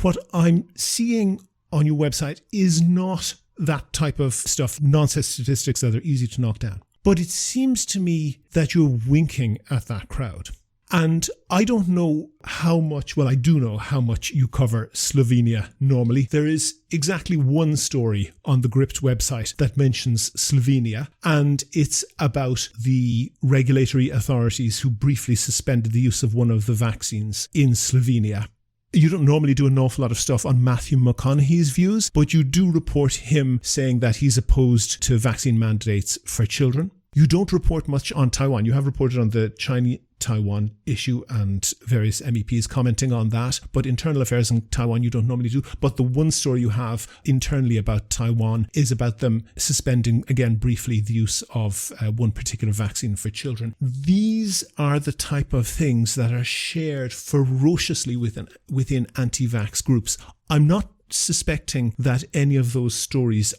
what I'm seeing on your website is not that type of stuff, nonsense statistics that are easy to knock down. But it seems to me that you're winking at that crowd. And I don't know how much, well, I do know how much you cover Slovenia normally. There is exactly one story on the Gript website that mentions Slovenia, and it's about the regulatory authorities who briefly suspended the use of one of the vaccines in Slovenia. You don't normally do an awful lot of stuff on Matthew McConaughey's views, but you do report him saying that he's opposed to vaccine mandates for children. You don't report much on Taiwan. You have reported on the China-Taiwan issue and various MEPs commenting on that, but internal affairs in Taiwan you don't normally do. But the one story you have internally about Taiwan is about them suspending, again briefly, the use of one particular vaccine for children. These are the type of things that are shared ferociously within anti-vax groups. I'm not suspecting that any of those stories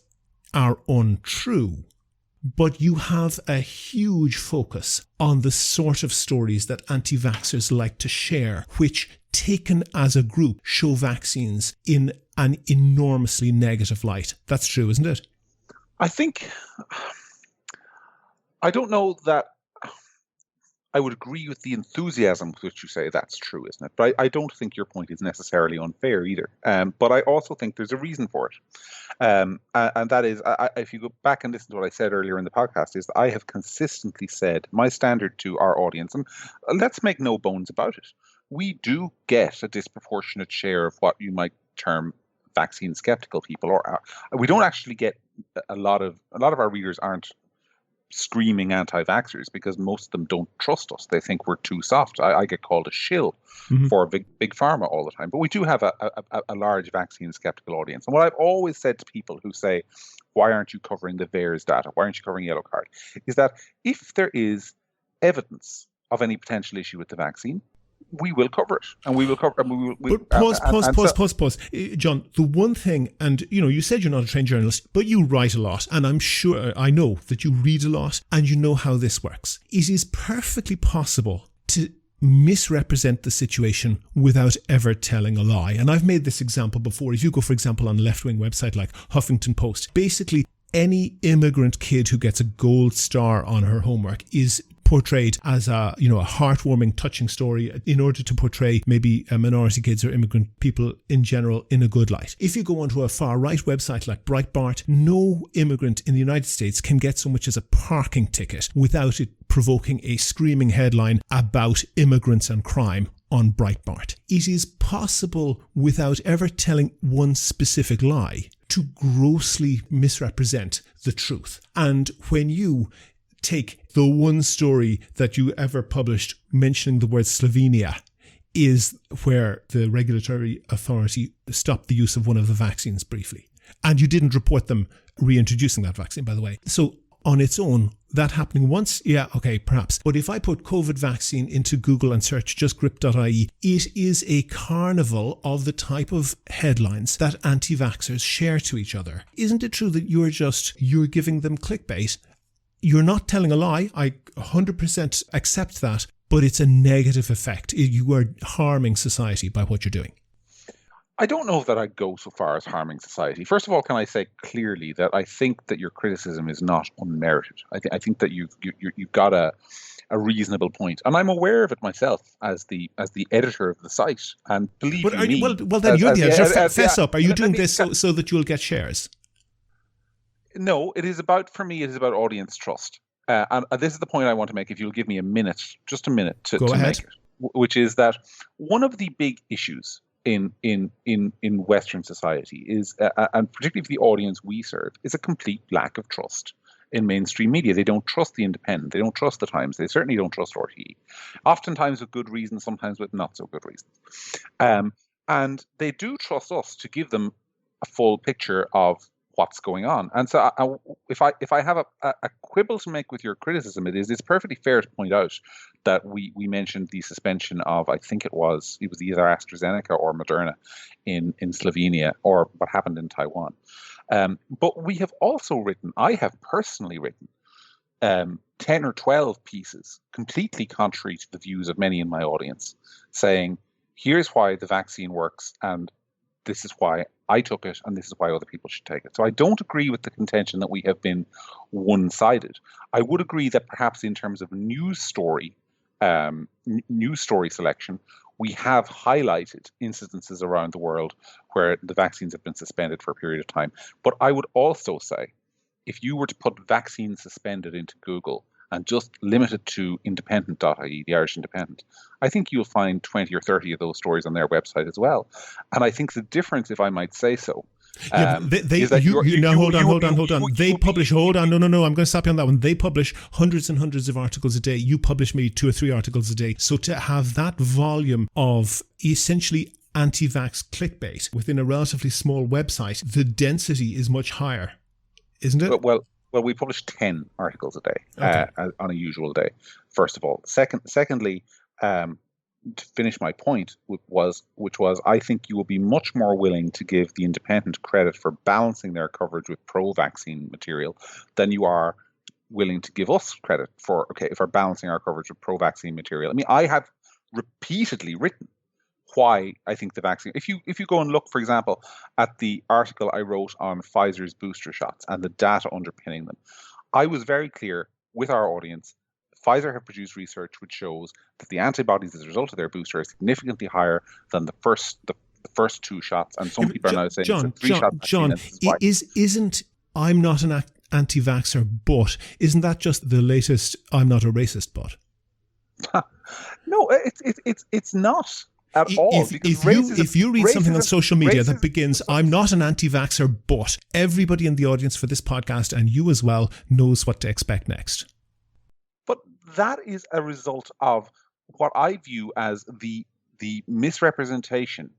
are untrue, but you have a huge focus on the sort of stories that anti-vaxxers like to share, which, taken as a group, show vaccines in an enormously negative light. That's true, isn't it? I don't know that I would agree with the enthusiasm with which you say that's true, isn't it? But I don't think your point is necessarily unfair either. But I also think there's a reason for it. And that is, if you go back and listen to what I said earlier in the podcast, is that I have consistently said my standard to our audience, and let's make no bones about it, we do get a disproportionate share of what you might term vaccine skeptical people, or we don't actually get a lot of our readers aren't screaming anti-vaxxers because most of them don't trust us. They think we're too soft. I get called a shill for big pharma all the time. But we do have a large vaccine skeptical audience. And what I've always said to people who say, why aren't you covering the VAERS data? Why aren't you covering yellow card? Is that if there is evidence of any potential issue with the vaccine, we will cover it, and we will cover. But pause. John, the one thing, and you said you're not a trained journalist, but you write a lot, and I know that you read a lot, and you know how this works. It is perfectly possible to misrepresent the situation without ever telling a lie. And I've made this example before. If you go, for example, on a left-wing website like Huffington Post, basically any immigrant kid who gets a gold star on her homework is portrayed as a heartwarming, touching story in order to portray maybe minority kids or immigrant people in general in a good light. If you go onto a far-right website like Breitbart, no immigrant in the United States can get so much as a parking ticket without it provoking a screaming headline about immigrants and crime on Breitbart. It is possible, without ever telling one specific lie, to grossly misrepresent the truth. And when you take the one story that you ever published mentioning the word Slovenia is where the regulatory authority stopped the use of one of the vaccines briefly. And you didn't report them reintroducing that vaccine, by the way. So on its own, that happening once, yeah, okay, perhaps. But if I put COVID vaccine into Google and search just Gript.ie, it is a carnival of the type of headlines that anti-vaxxers share to each other. Isn't it true that you're giving them clickbait? You're not telling a lie. I 100% accept that, but it's a negative effect. You are harming society by what you're doing. I don't know that I'd go so far as harming society. First of all, can I say clearly that I think that your criticism is not unmerited. I think that you've got a reasonable point, and I'm aware of it myself as the editor of the site. And believe me, well, then you're the editor. Fess up. Are you doing this so that you'll get shares? No, for me, it is about audience trust. And this is the point I want to make, if you'll give me just a minute to make it, which is that one of the big issues in Western society is, and particularly for the audience we serve, is a complete lack of trust in mainstream media. They don't trust The Independent. They don't trust The Times. They certainly don't trust RTE. Oftentimes with good reasons, sometimes with not so good reasons. And they do trust us to give them a full picture of what's going on. And so if I have a quibble to make with your criticism, it's perfectly fair to point out that we mentioned the suspension of, I think it was either AstraZeneca or Moderna in Slovenia, or what happened in Taiwan. But we have also I have personally written 10 or 12 pieces completely contrary to the views of many in my audience, saying, here's why the vaccine works and this is why I took it, and this is why other people should take it. So I don't agree with the contention that we have been one-sided. I would agree that perhaps in terms of news story selection, we have highlighted incidences around the world where the vaccines have been suspended for a period of time. But I would also say, if you were to put vaccines suspended into Google and just limit it to independent.ie, the Irish Independent, I think you'll find 20 or 30 of those stories on their website as well. And I think the difference, if I might say so, is that hold on. They publish, hold on, no, I'm going to stop you on that one. They publish hundreds and hundreds of articles a day. You publish maybe 2 or 3 articles a day. So to have that volume of essentially anti-vax clickbait within a relatively small website, the density is much higher, isn't it? Well, we publish 10 articles a day on a usual day, first of all. Secondly, to finish my point, which was I think you will be much more willing to give the Independent credit for balancing their coverage with pro-vaccine material than you are willing to give us credit for balancing our coverage with pro-vaccine material. I mean, I have repeatedly written why I think the vaccine, if you go and look, for example, at the article I wrote on Pfizer's booster shots and the data underpinning them, I was very clear with our audience. Pfizer have produced research which shows that the antibodies as a result of their booster are significantly higher than the first 2 shots, and some people are now saying it's a 3-shot vaccine. John, isn't I'm not an anti-vaxxer, but isn't that just the latest I'm not a racist but? No, it's not. At all, if you read something on social media that begins, I'm not an anti-vaxxer, but everybody in the audience for this podcast, and you as well, knows what to expect next. But that is a result of what I view as the misrepresentation.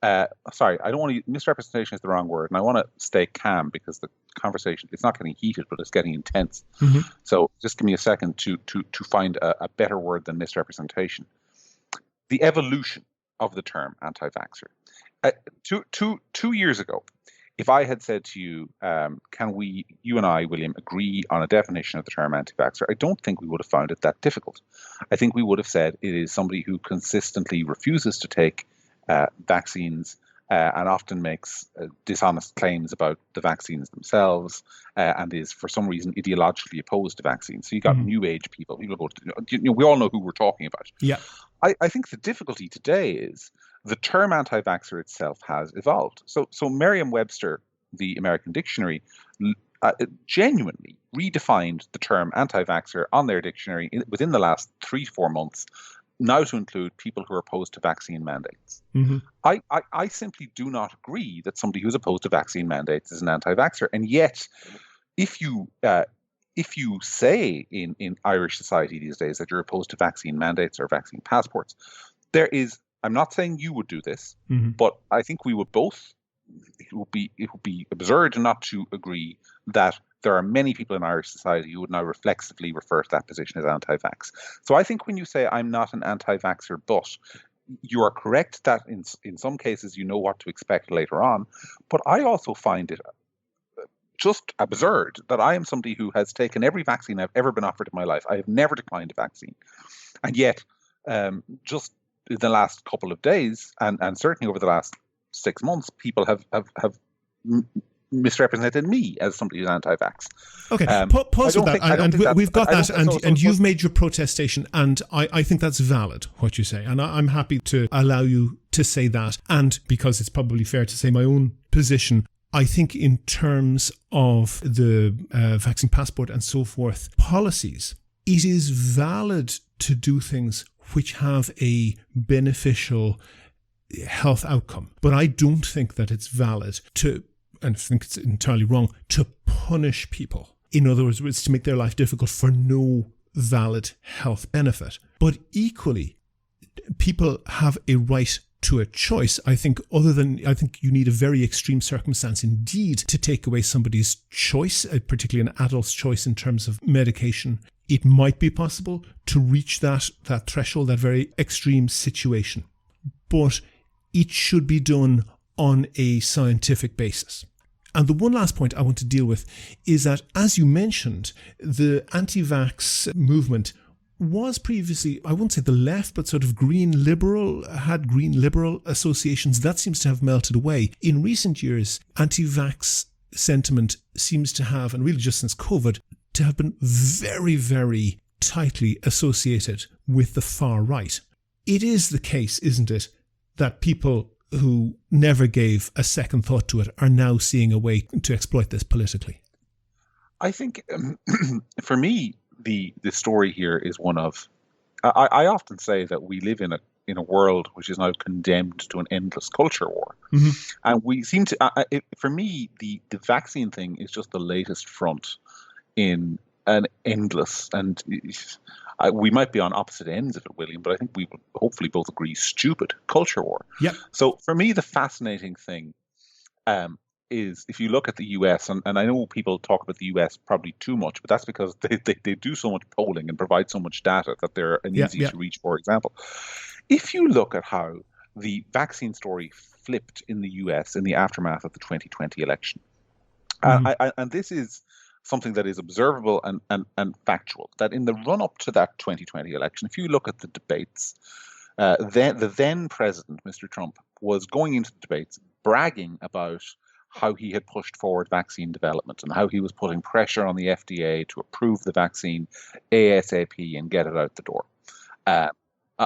Misrepresentation is the wrong word, and I want to stay calm because the conversation, it's not getting heated, but it's getting intense. Mm-hmm. So just give me a second to find a better word than misrepresentation. The evolution of the term anti-vaxxer. 2 years ago, if I had said to you, you and I, William, agree on a definition of the term anti-vaxxer, I don't think we would have found it that difficult. I think we would have said it is somebody who consistently refuses to take vaccines and often makes dishonest claims about the vaccines themselves and is, for some reason, ideologically opposed to vaccines. So you got New Age people. We all know who we're talking about. Yeah. I think the difficulty today is the term anti-vaxxer itself has evolved. So Merriam-Webster, the American dictionary, genuinely redefined the term anti-vaxxer on their dictionary within the last 3 to 4 months, now to include people who are opposed to vaccine mandates. Mm-hmm. I simply do not agree that somebody who's opposed to vaccine mandates is an anti-vaxxer. And yet, if you say in Irish society these days that you're opposed to vaccine mandates or vaccine passports, I'm not saying you would do this, but I think we would both, it would be absurd not to agree that there are many people in Irish society who would now reflexively refer to that position as anti-vax. So I think when you say I'm not an anti-vaxxer, but you are correct that in some cases you know what to expect later on, but I also find it just absurd that I am somebody who has taken every vaccine I've ever been offered in my life. I have never declined a vaccine. And yet, just in the last couple of days, and certainly over the last 6 months, people have misrepresented me as somebody who's anti-vax. Okay, pause with that. And we've got that, and you've made your protestation, and I think that's valid, what you say. And I'm happy to allow you to say that. And because it's probably fair to say my own position, I think in terms of the vaccine passport and so forth policies, it is valid to do things which have a beneficial health outcome. But I don't think that it's valid to, and I think it's entirely wrong, to punish people. In other words, it's to make their life difficult for no valid health benefit. But equally, people have a right to a choice. I think you need a very extreme circumstance indeed to take away somebody's choice, particularly an adult's choice in terms of medication. It might be possible to reach that threshold, that very extreme situation. But it should be done on a scientific basis. And the one last point I want to deal with is that, as you mentioned, the anti-vax movement was previously, I won't say the left, but sort of green liberal associations. That seems to have melted away. In recent years, anti-vax sentiment seems to have, and really just since COVID, to have been very, very tightly associated with the far right. It is the case, isn't it, that people who never gave a second thought to it are now seeing a way to exploit this politically? I think, for me, the story here is one of, I often say that we live in a world which is now condemned to an endless culture war. Mm-hmm. And we seem to, for me, the vaccine thing is just the latest front in an endless, and we might be on opposite ends of it, William, but I think we would hopefully both agree, stupid culture war. Yeah. So for me, the fascinating thing is if you look at the US, and I know people talk about the US probably too much, but that's because they do so much polling and provide so much data that they're an easy to reach, for example. If you look at how the vaccine story flipped in the US in the aftermath of the 2020 election, and this is something that is observable and factual, that in the run-up to that 2020 election, if you look at the debates, the then president, Mr. Trump, was going into the debates bragging about how he had pushed forward vaccine development and how he was putting pressure on the FDA to approve the vaccine ASAP and get it out the door.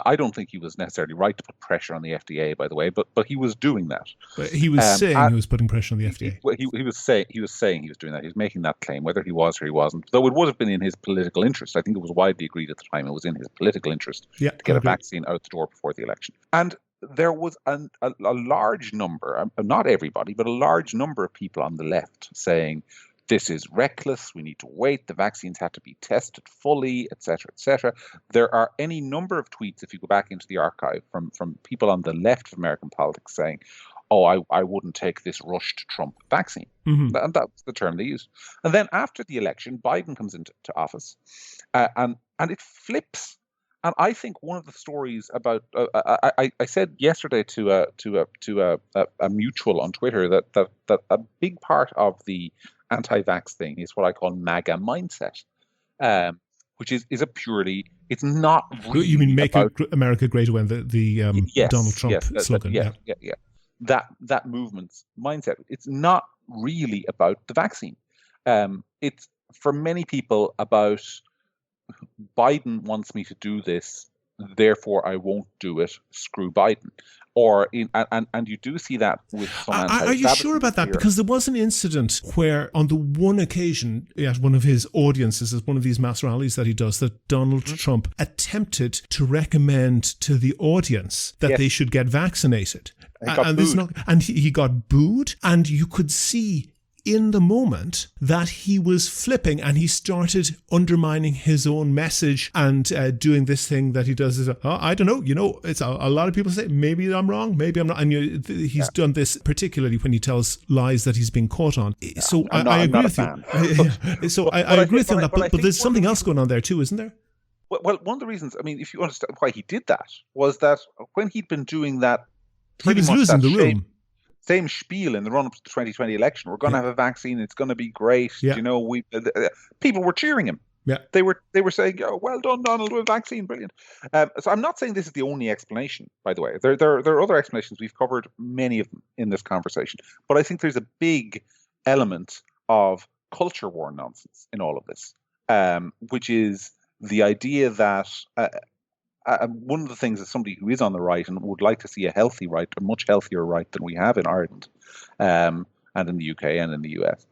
I don't think he was necessarily right to put pressure on the FDA, by the way, but he was doing that. But he was saying he was putting pressure on the FDA. He was saying he was doing that. He was making that claim, whether he was or he wasn't. Though it would have been in his political interest. I think it was widely agreed at the time it was in his political interest to get a vaccine out the door before the election. And there was a large number, not everybody, but a large number of people on the left saying, this is reckless, we need to wait, the vaccines have to be tested fully, etc., etc. There are any number of tweets, if you go back into the archive, from people on the left of American politics saying, I wouldn't take this rushed Trump vaccine. Mm-hmm. And that's the term they used. And then after the election, Biden comes into office, and it flips. And I think one of the stories about I said yesterday to a mutual on Twitter that a big part of the anti-vax thing is what I call MAGA mindset, which is a purely, it's not really. You mean Make America Great Again, the Donald Trump slogan? Yeah. That movement's mindset. It's not really about the vaccine. It's for many people about Biden wants me to do this, therefore I won't do it. Screw Biden. And you do see that with some. Are you sure about that? Because there was an incident where, on the one occasion at one of his audiences, at one of these mass rallies that he does, that Donald Trump attempted to recommend to the audience that they should get vaccinated, and he got booed, and you could see in the moment that he was flipping, and he started undermining his own message and doing this thing that he does. I don't know. It's a lot of people say, maybe I'm wrong, maybe I'm not. And he's done this particularly when he tells lies that he's been caught on. So I agree with you. So I agree with you on that. But there's something else going on there too, isn't there? Well, one of the reasons, if you understand why he did that, was that when he'd been doing that, he was losing the room. Same spiel in the run-up to the 2020 election. We're going to have a vaccine. It's going to be great. Yeah. People were cheering him. Yeah. They were saying, "Oh, well done, Donald, with a vaccine, brilliant." So I'm not saying this is the only explanation. By the way, there are other explanations. We've covered many of them in this conversation. But I think there's a big element of culture war nonsense in all of this, which is the idea that. One of the things as somebody who is on the right and would like to see a healthy right, a much healthier right than we have in Ireland and in the UK and in the US,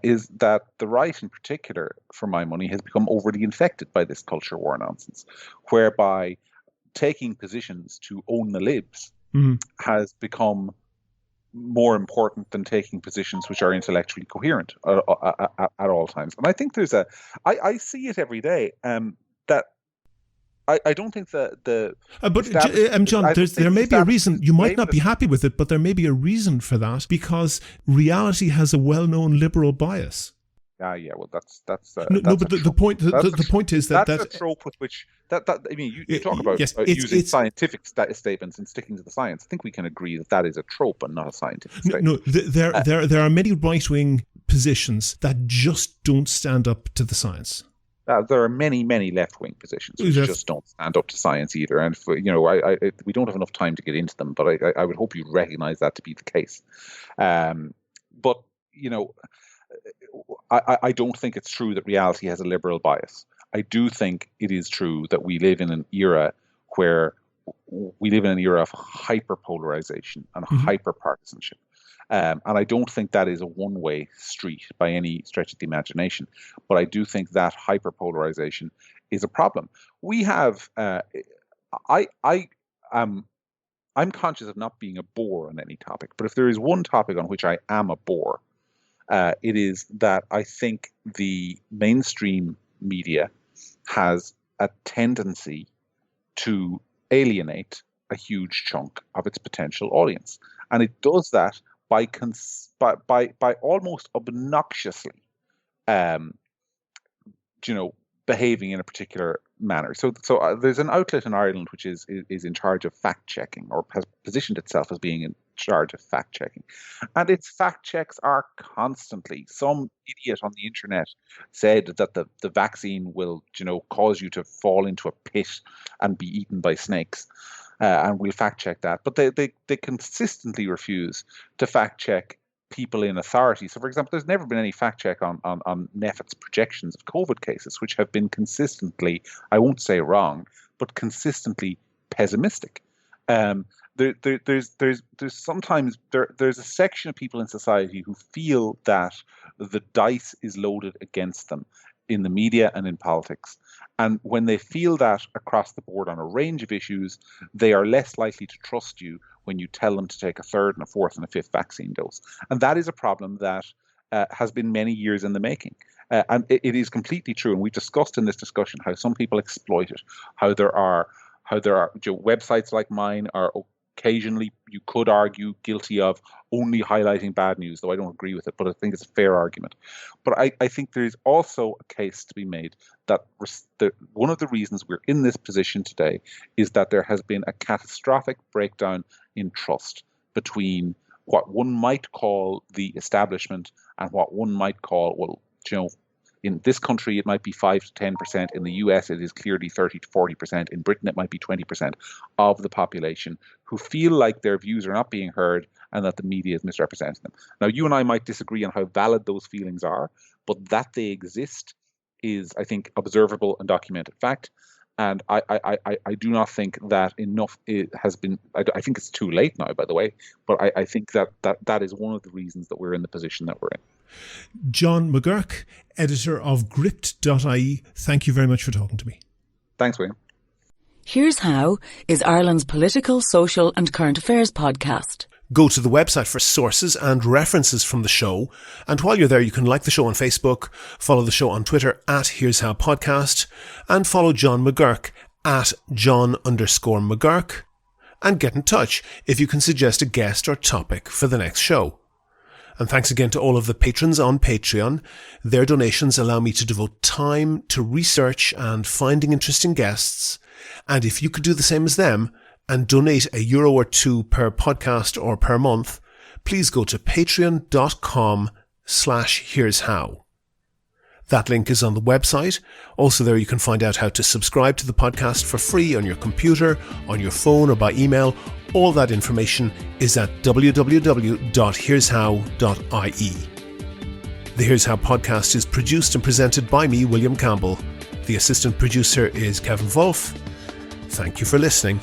is that the right in particular, for my money, has become overly infected by this culture war nonsense, whereby taking positions to own the libs has become more important than taking positions which are intellectually coherent at all times. And I think I see it every day, that I don't think but John, there may be a reason. You might not be happy with it, but there may be a reason for that, because reality has a well-known liberal bias. Yeah. Well, that's the point is that that's a trope with which you talk about using scientific statements and sticking to the science. I think we can agree that is a trope and not a scientific statement. No, there are many right-wing positions that just don't stand up to the science. There are many, many left-wing positions which just don't stand up to science either. And we don't have enough time to get into them, but I would hope you recognise that to be the case. But I don't think it's true that reality has a liberal bias. I do think it is true that we live in an era of hyper-polarization and hyper-partisanship. And I don't think that is a one-way street by any stretch of the imagination. But I do think that hyperpolarization is a problem. We have, I'm conscious of not being a bore on any topic, but if there is one topic on which I am a bore, it is that I think the mainstream media has a tendency to alienate a huge chunk of its potential audience, and it does that by almost obnoxiously, behaving in a particular manner. So there's an outlet in Ireland which is in charge of fact checking, or has positioned itself as being in charge of fact checking, and its fact checks are constantly. Some idiot on the internet said that the vaccine will cause you to fall into a pit and be eaten by snakes. And we'll fact check that. But they consistently refuse to fact check people in authority. So, for example, there's never been any fact check on NPHET's projections of COVID cases, which have been consistently, I won't say wrong, but consistently pessimistic. There's sometimes there's a section of people in society who feel that the dice is loaded against them in the media and in politics. And when they feel that across the board on a range of issues, they are less likely to trust you when you tell them to take a third and a fourth and a fifth vaccine dose. And that is a problem that has been many years in the making. And it is completely true. And we discussed in this discussion how some people exploit it, how there are websites like mine are occasionally, you could argue, guilty of only highlighting bad news, though I don't agree with it, but I think it's a fair argument. But I think there's also a case to be made that one of the reasons we're in this position today is that there has been a catastrophic breakdown in trust between what one might call the establishment and what one might call, in this country, it might be 5 to 10%. In the US, it is clearly 30 to 40%. In Britain, it might be 20% of the population who feel like their views are not being heard and that the media is misrepresenting them. Now, you and I might disagree on how valid those feelings are, but that they exist is, I think, observable and documented fact. And I do not think that enough has been. I think it's too late now, by the way. But I think that is one of the reasons that we're in the position that we're in. John McGuirk, editor of Gript.ie, thank you very much for talking to me. Thanks, William. Here's How is Ireland's political, social and current affairs podcast. Go to the website for sources and references from the show. And while you're there, you can like the show on Facebook, follow the show on Twitter at Here's How Podcast, and follow John McGuirk at John_McGuirk, and get in touch if you can suggest a guest or topic for the next show. And thanks again to all of the patrons on Patreon. Their donations allow me to devote time to research and finding interesting guests. And if you could do the same as them and donate €1 or €2 per podcast or per month, please go to patreon.com/Here's How. That link is on the website. Also there you can find out how to subscribe to the podcast for free on your computer, on your phone or by email. All that information is at www.here'show.ie. The Here's How podcast is produced and presented by me, William Campbell. The assistant producer is Kevin Wolf. Thank you for listening.